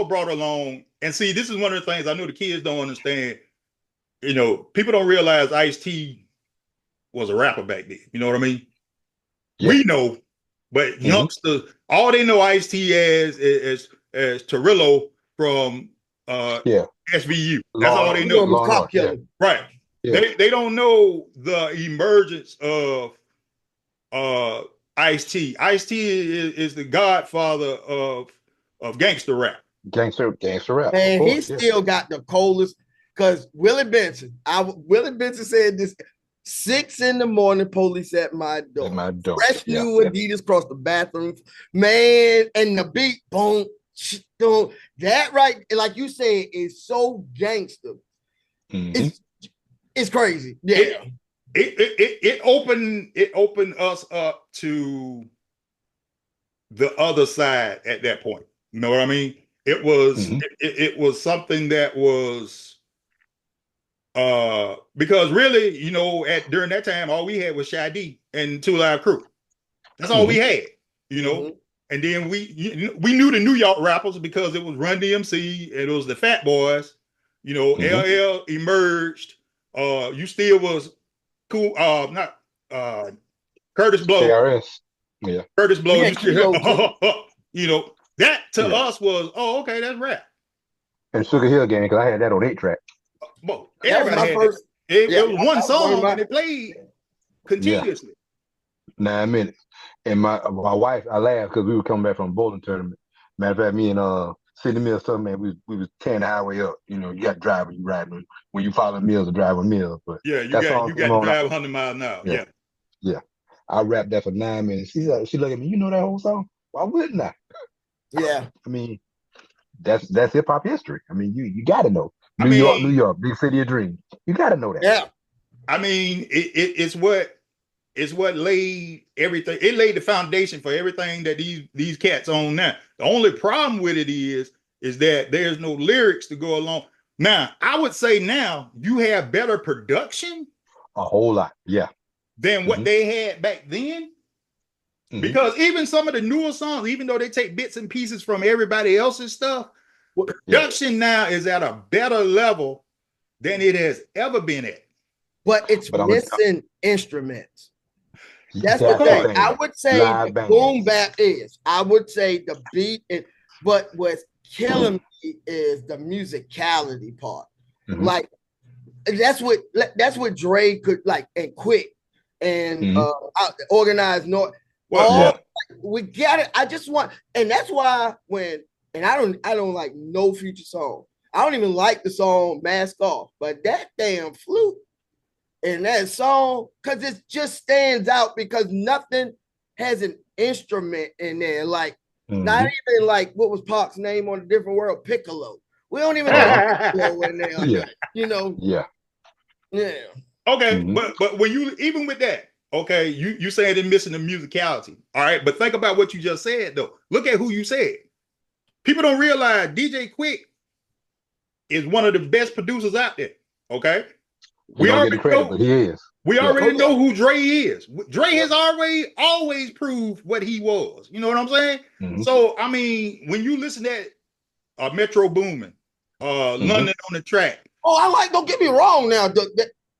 brought along, and see, this is one of the things I know the kids don't understand. You know, people don't realize Ice-T was a rapper back then. You know what I mean? Yeah. We know, but youngsters, all they know Ice-T as Torillo from SVU. That's all they know. Right. Yeah. They don't know the emergence of Ice-T. Ice-T is the godfather of gangster rap. Gangster rap. And he still got the coldest, because Willie Benson said this, 6 a.m, police at my door. Fresh new Adidas across the bathroom. Man, and the beat, boom, boom. That right, like you said, is so gangster. It's crazy. Yeah. It opened us up to the other side at that point. You know what I mean? It was it was something that was because really, you know, during that time, all we had was Shy D and Two Live Crew. That's all we had, you know. And then we knew the New York rappers because it was Run DMC and it was the Fat Boys. You know, LL emerged. You still was cool. Not Curtis Blow. KRS. Yeah. Curtis Blow. You know, that to us was, okay, that's rap. And Sugar Hill Gang, because I had that on 8-track. Well, everybody had first. It was one song and it played continuously. 9 minutes. And my wife, I laughed because we were coming back from a bowling tournament. Matter of fact, me and Sidney Mills, man, we was tearing the highway up. You know, you got to drive when you riding. When you follow Mills or driving Mills. But you got to drive 100 miles an hour. Yeah. I rapped that for 9 minutes. She looked at me, you know that whole song? Why wouldn't I? Yeah. I mean, that's hip hop history. I mean, you got to know I New mean, York, big city of dreams. You got to know that. Yeah. I mean, it's what laid everything. It laid the foundation for everything that these cats own now. The only problem with it is that there's no lyrics to go along. Now, I would say now you have better production A whole lot. Yeah. than what Mm-hmm. they had back then. Mm-hmm. Because even some of the newer songs, even though they take bits and pieces from everybody else's stuff, production now is at a better level than it has ever been at. But it's But missing instruments. That's the that's thing. the thing. I would say Live the band. boom bap is. I would say the beat is, but what's killing me is the musicality part. Mm-hmm. Like that's what Dre could like and Quick and Organized North. Well, We got it. I just want, and that's why I don't like no Future song. I don't even like the song Mask Off, but that damn flute in that song, because it just stands out because nothing has an instrument in there. Like, not even like what was Pac's name on A Different World, Piccolo. We don't even have Piccolo in there. Yeah. You know. Yeah. Yeah. Okay, but when you even with that, okay, you saying they're missing the musicality. All right, but think about what you just said though. Look at who you said. People don't realize DJ Quick is one of the best producers out there. Okay. He don't get the credit, but he is. We already know who Dre is. Dre has always proved what he was. You know what I'm saying? Mm-hmm. So I mean, when you listen to Metro Boomin, London on the Track. Oh, I like. Don't get me wrong. Now,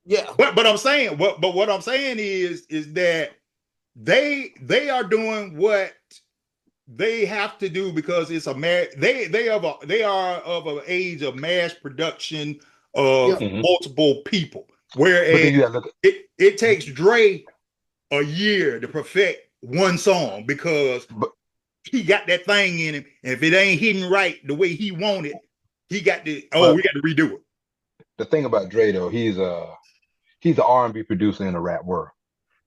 yeah. But I'm saying what I'm saying is that they are doing what they have to do because it's they are of an age of mass production of multiple people. Whereas it takes Dre a year to perfect one song because he got that thing in him. And if it ain't hitting right the way he wanted, he got to we got to redo it. The thing about Dre though, he's an R&B producer in the rap world.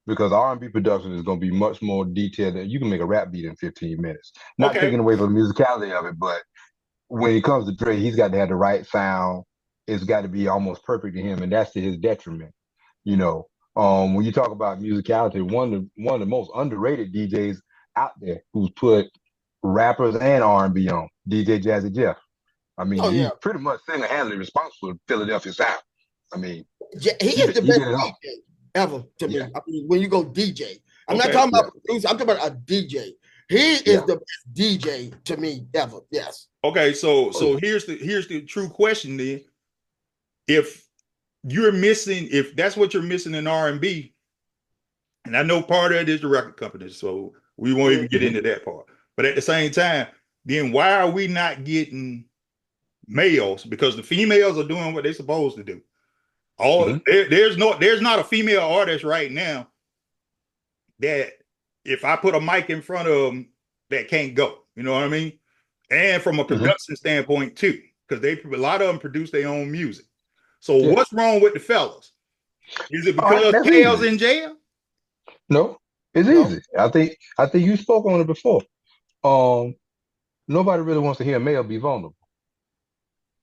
Because R&B production is going to be much more detailed than you can make a rap beat in 15 minutes. Not taking away from the musicality of it, but when it comes to Dre, he's got to have the right sound. It's got to be almost perfect to him, and that's to his detriment. You know, when you talk about musicality, one of the most underrated DJs out there who's put rappers and R&B on, DJ Jazzy Jeff. I mean, he's pretty much single-handedly responsible for Philadelphia sound. I mean, he is the best DJ ever to me. I mean, when you go DJ, I'm not talking about producer. I'm talking about a DJ. He is the best DJ to me ever. Yes. Okay, so here's the true question then. If that's what you're missing in R&B, and I know part of it is the record company, so we won't even get into that part. But at the same time, then why are we not getting males? Because the females are doing what they're supposed to do. There's not a female artist right now that if I put a mic in front of them that can't go. You know what I mean? And from a production standpoint too, because a lot of them produce their own music. So what's wrong with the fellas? Is it because Kale's in jail? No, it's easy. I think you spoke on it before. Nobody really wants to hear a male be vulnerable.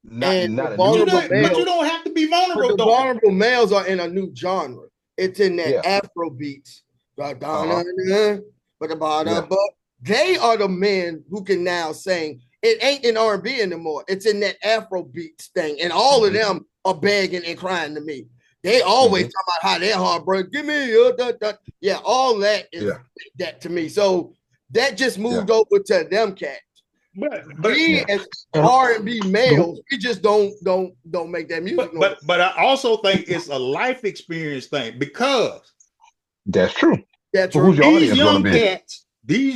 But you don't have to be vulnerable. But the vulnerable males are in a new genre. It's in that Afro beats. But they are the men who can now sing. It ain't in R&B anymore. It's in that Afro beats thing, and all of them are begging and crying to me. They always talk about how they're heartbroken. Give me all that is that to me. So that just moved over to them cats. But we as R&B males, we just don't make that music. But I also think it's a life experience thing because that's true. That's true. These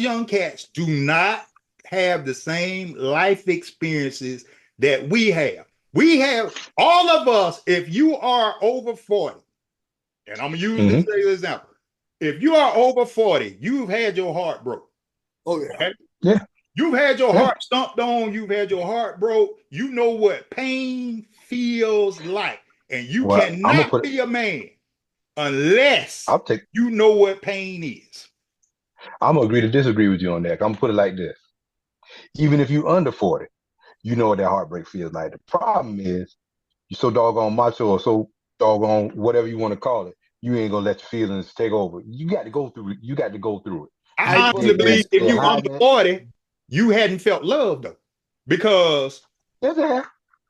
young cats do not have the same life experiences that we have. We have all of us. If you are over 40, and I'm gonna use this example. If you are over 40, you've had your heart broke. Oh yeah. Okay? Yeah. You've had your heart stomped on. You've had your heart broke. You know what pain feels like. And you cannot be a man unless you know what pain is. I'm going to agree to disagree with you on that. I'm going to put it like this. Even if you're under 40, you know what that heartbreak feels like. The problem is you're so doggone macho or so doggone whatever you want to call it. You ain't gonna let your feelings take over. You got to go through it. You got to go through it. I But honestly believe if They you under hiding it. 40, you hadn't felt love though. Because Yes, they have.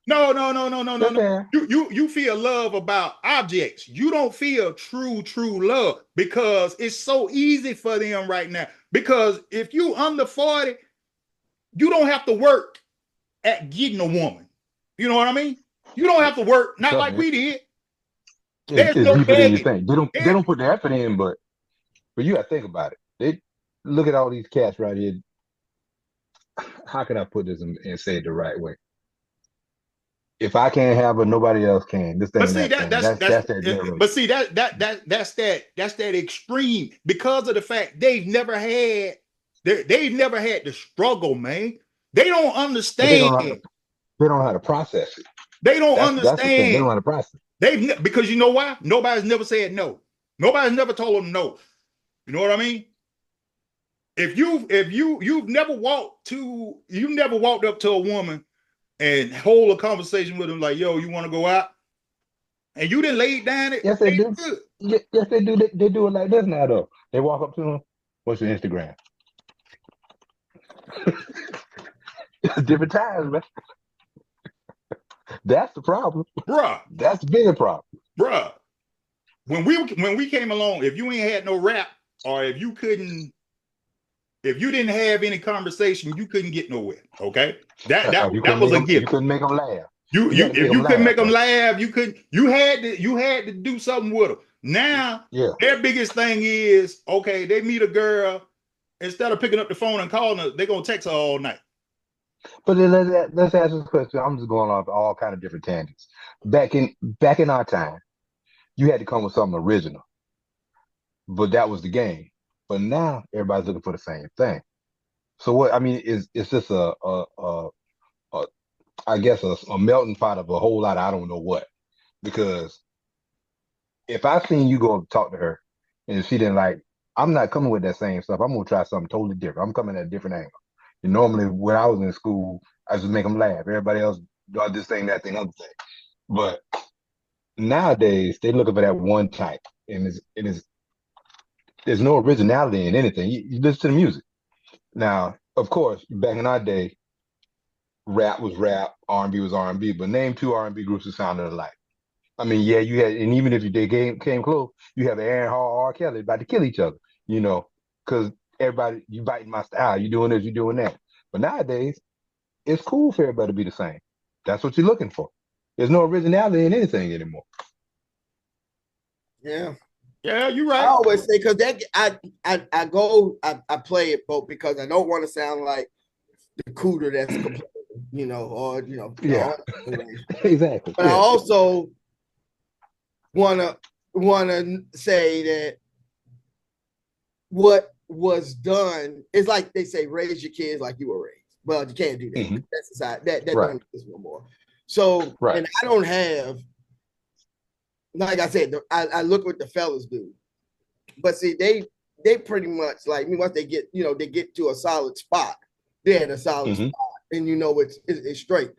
Yes, no. they have. You feel love about objects. You don't feel true love because it's so easy for them right now. Because if you under 40, you don't have to work at getting a woman. You know what I mean? You don't have to work, not Trust like me, we did. it's, There's it's no deeper than you begging. think. They don't they There- don't put the effort in, but you got to think about it. They look at all these cats right here. How can I put this and say it the right way? If I can't have her, nobody else can. This But thing, see that that thing. That's that but generation. see that's that extreme because of the fact they've never had the struggle, man. They don't But they don't understand. know how to they don't know how to process it. They don't That's the thing. They don't understand. know how to process it. Because you know why? Nobody's never said no. Nobody's never told them no. You know what I mean? You've never walked up to a woman and hold a conversation with them like, yo, you want to go out? And you didn't lay down it. Yes, they do. Good. Yes, they do. They do it like this now, though. They walk up to them. What's your Instagram? Different times, man. That's the problem. Bruh, That's the bigger problem. bruh. When we came along, if you ain't had no rap, or if you didn't have any conversation, you couldn't get nowhere. Okay, You that couldn't was make a them. You gift. couldn't make them laugh. You You got to make if them you couldn't laugh, make them bro. laugh, you had to do something with them. Now Yeah. their biggest thing is okay. They meet a girl, instead of picking up the phone and calling her, they're gonna text her all night. But then let's ask this question. I'm just going off all kind of different tangents. Back in our time, you had to come with something original, but that was the game. But now everybody's looking for the same thing. So what I mean is it's just a I guess a melting pot of a whole lot of I don't know what. Because if I seen you go talk to her and she didn't like, I'm not coming with that same stuff. I'm gonna try something totally different. I'm coming at a different angle. And normally when I was in school, I just make them laugh. Everybody else do this thing, that thing, other thing. But nowadays they looking for that one type, and there's no originality in anything. You listen to the music. Now, of course, back in our day, rap was rap, R&B was R&B. But name two R&B groups that sounded alike. I mean, yeah, you had, and even if they came close, you have Aaron Hall, R. Kelly about to kill each other, because everybody, you biting my style, you doing this, you doing that. But nowadays, it's cool for everybody to be the same. That's what you're looking for. There's no originality in anything anymore. yeah. Yeah, you're I right. always say because that I play it both because I don't want to sound like the cooter that's complaining, or Yeah, exactly. but I Yeah. also wanna say that what was done is like they say, raise your kids like you were raised. Well, you can't do that. Mm-hmm. That's society. That Right. don't exist no more. So, Right. and I don't have, like I said, I look what the fellas do, but see, they pretty much like me once they get they get to a solid spot, they're in a solid Mm-hmm. spot, and it's straight.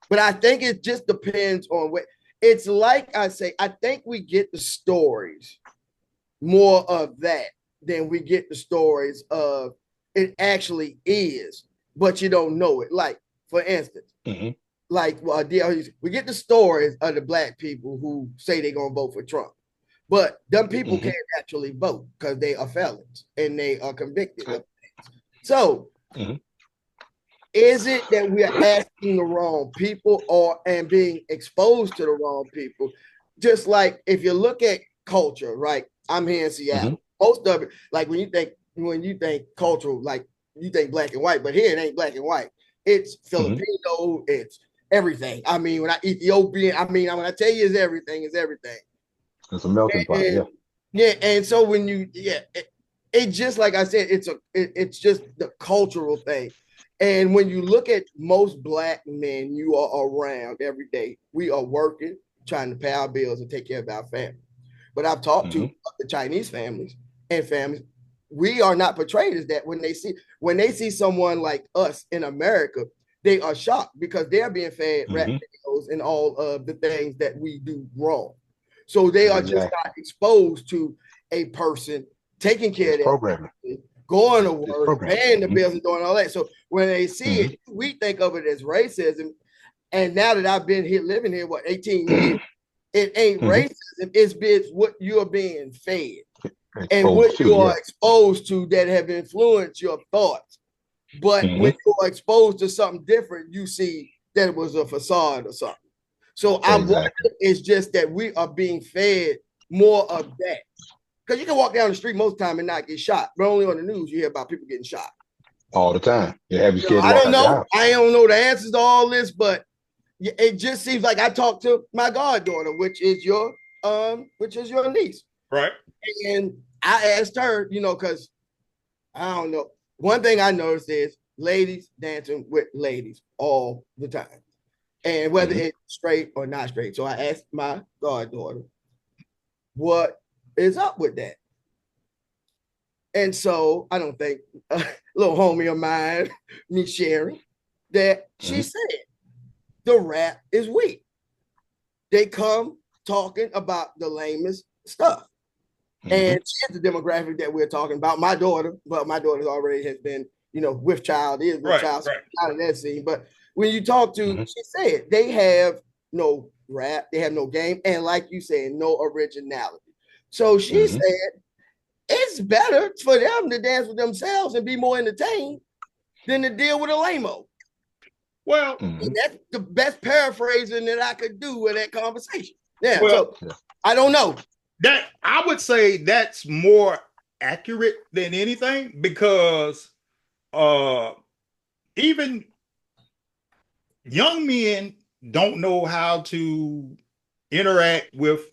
But I think it just depends on what it's like. I say, I think we get the stories more of that than we get the stories of it actually is, but you don't know it. Like, for instance, Mm-hmm. we get the stories of the black people who say they're gonna vote for Trump, but them people Mm-hmm. can't actually vote because they are felons and they are convicted of things. So, Mm-hmm. is it that we are asking the wrong people and being exposed to the wrong people? Just like if you look at culture, right? I'm here in Seattle. Mm-hmm. Most of it, like when you think cultural, like you think black and white, but here it ain't black and white. It's Filipino, Mm-hmm. it's everything. I mean, when I Ethiopian, when I tell you it's everything, it's everything. It's a melting pot. And, Yeah. yeah, and so when it just like I said, it's just the cultural thing. And when you look at most black men you are around every day, we are working, trying to pay our bills and take care of our family. But I've talked Mm-hmm. to the Chinese families and families. We are not portrayed as that when they see someone like us in America. they are shocked because they're being fed rap Mm-hmm. videos and all of the things that we do wrong. So they are just Exactly. not exposed to a person taking care It's of that, programming. going to It's work, programming. paying the Mm-hmm. bills and doing all that. So when they see it, we think of it as racism. And now that I've been here, living here, 18 years, it ain't Mm-hmm. racism. It's what you're being fed and Exposed what to, you are yeah. exposed to that have influenced your thoughts. But Mm-hmm. when you are exposed to something different, you see that it was a facade or something. So I wonder, Exactly. it's just that we are being fed more of that. Because you can walk down the street most of the time and not get shot, but only on the news you hear about people getting shot. All the time. They have you scared to I walk don't out the know. house. I don't know the answers to all this, but it just seems like I talked to my goddaughter, which is your niece. Right. And I asked her, because I don't know. One thing I noticed is ladies dancing with ladies all the time. And whether it's straight or not straight. So I asked my goddaughter, what is up with that? And so I don't think a little homie of mine, me sharing, that she said the rap is weak. They come talking about the lamest stuff. And she's the demographic that we're talking about. My daughter, but my daughter already has been, with child, is with child, so out of that scene. But when you talk to, she said they have no rap, they have no game, and like you said, no originality. So she said it's better for them to dance with themselves and be more entertained than to deal with a lame-o. Well, that's the best paraphrasing that I could do with that conversation. Yeah, well, so I don't know. That I would say that's more accurate than anything because even young men don't know how to interact with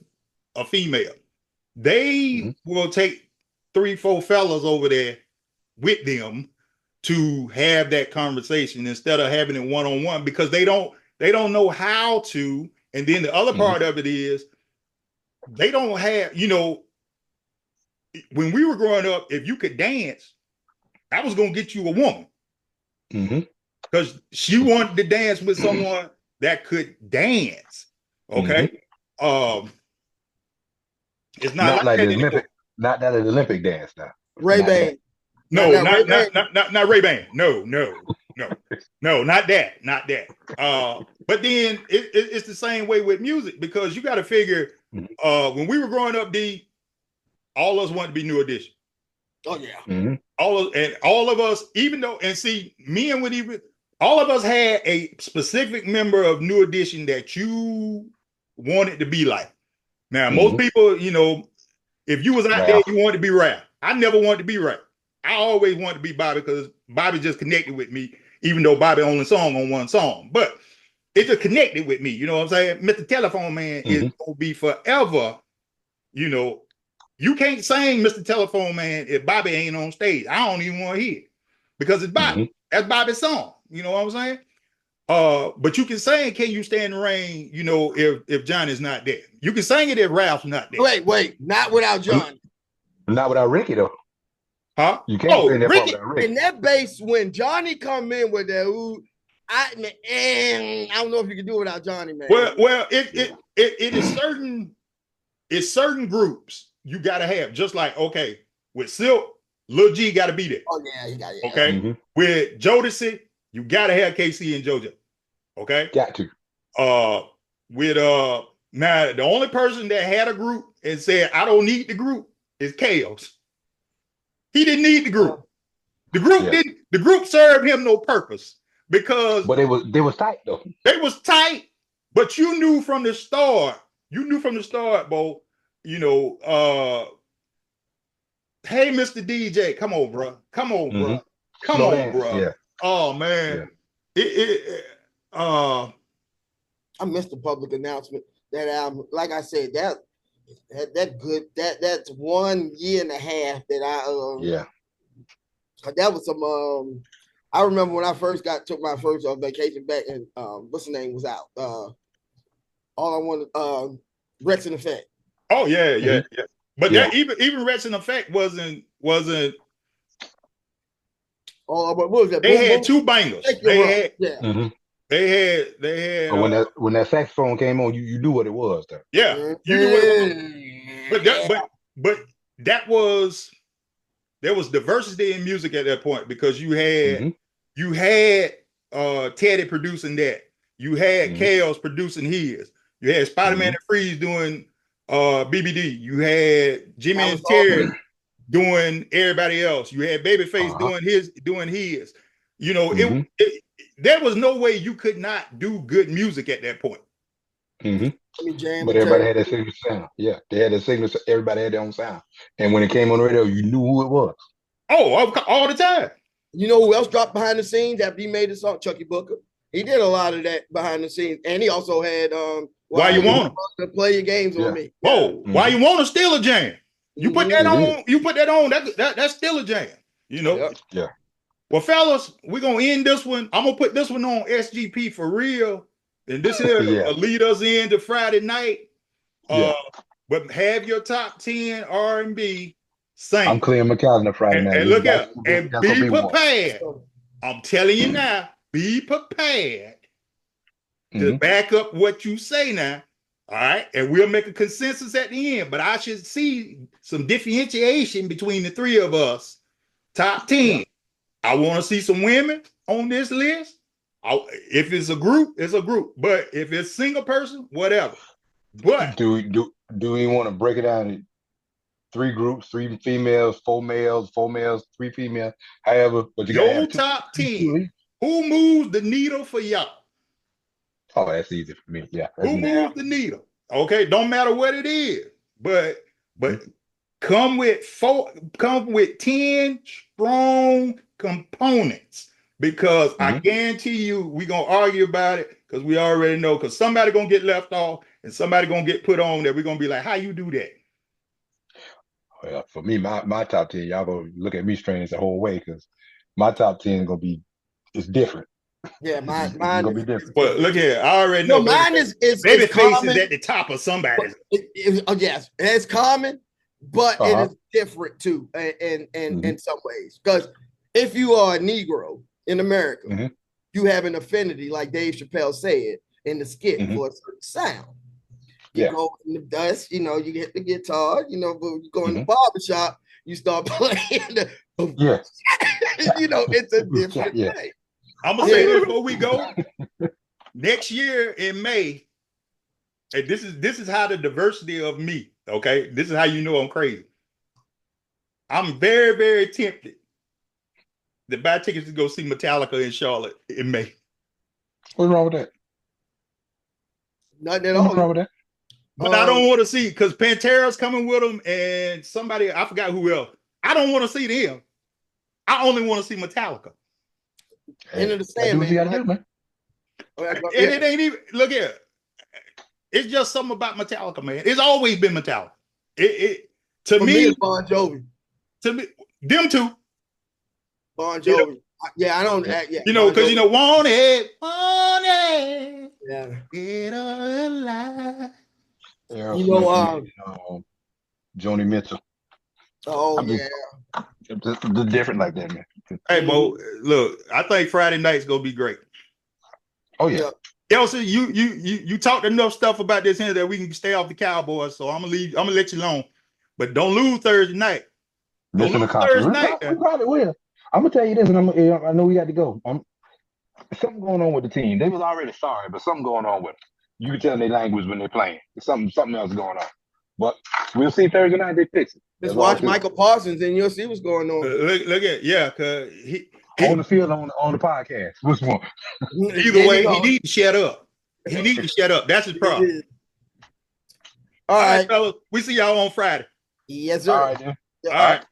a female. They will take 3-4 fellas over there with them to have that conversation instead of having it one-on-one because they don't know how to. And then the other part of it is they don't have, when we were growing up, if you could dance, that was going to get you a woman. Because she wanted to dance with someone that could dance. Okay. It's not like that anymore. Not that Olympic dance now. Ray-Ban. No, not Ray-Ban. No, not that. Not that. But then it's the same way with music because you got to figure when we were growing up, all of us wanted to be New Edition. Oh yeah. All of us, even though, and see, men would even, all of us had a specific member of New Edition that you wanted to be like. Now, most people, if you was out there, you wanted to be Ralph. I never wanted to be Ralph. I always wanted to be Bobby because Bobby just connected with me, even though Bobby only sung on one song. But it just connected with me. You know what I'm saying? Mr. Telephone Man is going to be forever, You can't sing Mr. Telephone Man if Bobby ain't on stage. I don't even want to hear it because it's Bobby. That's Bobby's song. You know what I'm saying? But you can sing Can You Stand the Rain, if Johnny's not there. You can sing it if Ralph's not there. Wait, not without Johnny. Not without Ricky, though. Huh? You can't sing that Ricky, part without Ricky. And that bass, when Johnny come in with that, I don't know if you can do it without Johnny, man. Well, it is certain groups you got to have. Just like, okay, with Silk, Lil G got to be there. Oh, yeah, he got it. Okay. With Jodeci, you got to have KC and JoJo. Okay. Got to. With now the only person that had a group and said, I don't need the group is Chaos. He didn't need the group. The group didn't. The group served him no purpose because. But they was tight though. They was tight, but you knew from the start. Bo. Hey, Mr. DJ, come on, bro. Come on, bro. Yeah. Oh man. Yeah. I missed the public announcement that album. Like I said, that's 1 year and a half that I that was some I remember when I first took my first vacation back and what's the name was out. All I wanted Rex in Effect. Oh yeah. But that even Rex in Effect wasn't Oh, but what was that? They Boom, had boom? two bangers. Take your rock. Yeah. Mhm. They had. But when that saxophone came on, you knew what it was, though. Yeah, you knew what it was. But that was there was diversity in music at that point because you had Teddy producing that. You had Chaos producing his. You had Spider-Man and Freeze doing BBD. You had Jimmy and Terry doing everybody else. You had Babyface doing his. You know, there was no way you could not do good music at that point. But everybody had that signature sound. Yeah, they had that signature. Everybody had their own sound. And when it came on the radio, you knew who it was. Oh, all the time. You know who else dropped behind the scenes after he made the song? Chucky Booker. He did a lot of that behind the scenes, and he also had Why You Want to play your games on me. Oh, Why You Want to Steal a Jam. You put that on. You put that on. That's still a jam. You know. Yeah. Well, fellas, we're gonna end this one. I'm gonna put this one on SGP for real, and this here lead us into Friday night. But have your top 10 R&B sing. I'm clearing my calendar Friday night. And look out and be prepared. I'm telling you now, be prepared to back up what you say now. All right, and we'll make a consensus at the end. But I should see some differentiation between the three of us. Top 10. I want to see some women on this list. If it's a group, it's a group. But if it's single person, whatever. But do we want to break it down in 3 groups, 3 females, 4 males, 4 males, 3 females, however? But your top 10. Who moves the needle for y'all? Oh, that's easy for me. Yeah. Who moves the needle? Okay, don't matter what it is, but come with 10 strong components because I guarantee you we're gonna argue about it because we already know because somebody gonna get left off and somebody gonna get put on that we're gonna be like, how you do that? Well, for me, my top 10, y'all gonna look at me strange the whole way because my top 10 gonna be different. Yeah, mine gonna be different. But look here, I already know. No, mine is Babyface is at the top of somebody's. Yes, it's common, but it is different too, in some ways. Because if you are a Negro in America, you have an affinity, like Dave Chappelle said in the skit, for a certain sound. You go in the dust, you know, you get the guitar, you know, but you go in the barbershop, you start playing the you know, it's a different thing. I'm gonna say this before we go. Next year in May, and this is how the diversity of me, okay? This is how you know I'm crazy. I'm very, very tempted to buy tickets to go see Metallica in Charlotte in May. What's wrong with that? Nothing at all. What's wrong with that? But I don't want to see because Pantera's coming with them and somebody, I forgot who else. I don't want to see them. I only want to see Metallica. End of the stand, man. And it ain't even, look here. It's just something about Metallica, man. It's always been Metallica. To me, it's Bon Jovi. To me, them two. Bon Jovi. I don't. You know, because want it. Yeah. Get alive. Joni Mitchell. Oh, yeah. Just different like that, man. Hey, Mo, look, I think Friday night's gonna be great. Oh yeah. Elsie, you talked enough stuff about this here that we can stay off the Cowboys. So I'm gonna let you alone, but don't lose Thursday night. Listen to Thursday night. We probably will. I'm gonna tell you this, and I know we got to go. Something going on with the team. They was already sorry, but something going on with them. You can tell their language when they're playing. There's something else going on. But we'll see Thursday night. They fix it. Just watch Michael Parsons, and you'll see what's going on. Look at because he on the field on the podcast. Which one? Either way, he needs to shut up. He needs to shut up. That's his problem. All right, fellas. We see y'all on Friday. Yes, sir. All right, then. All right.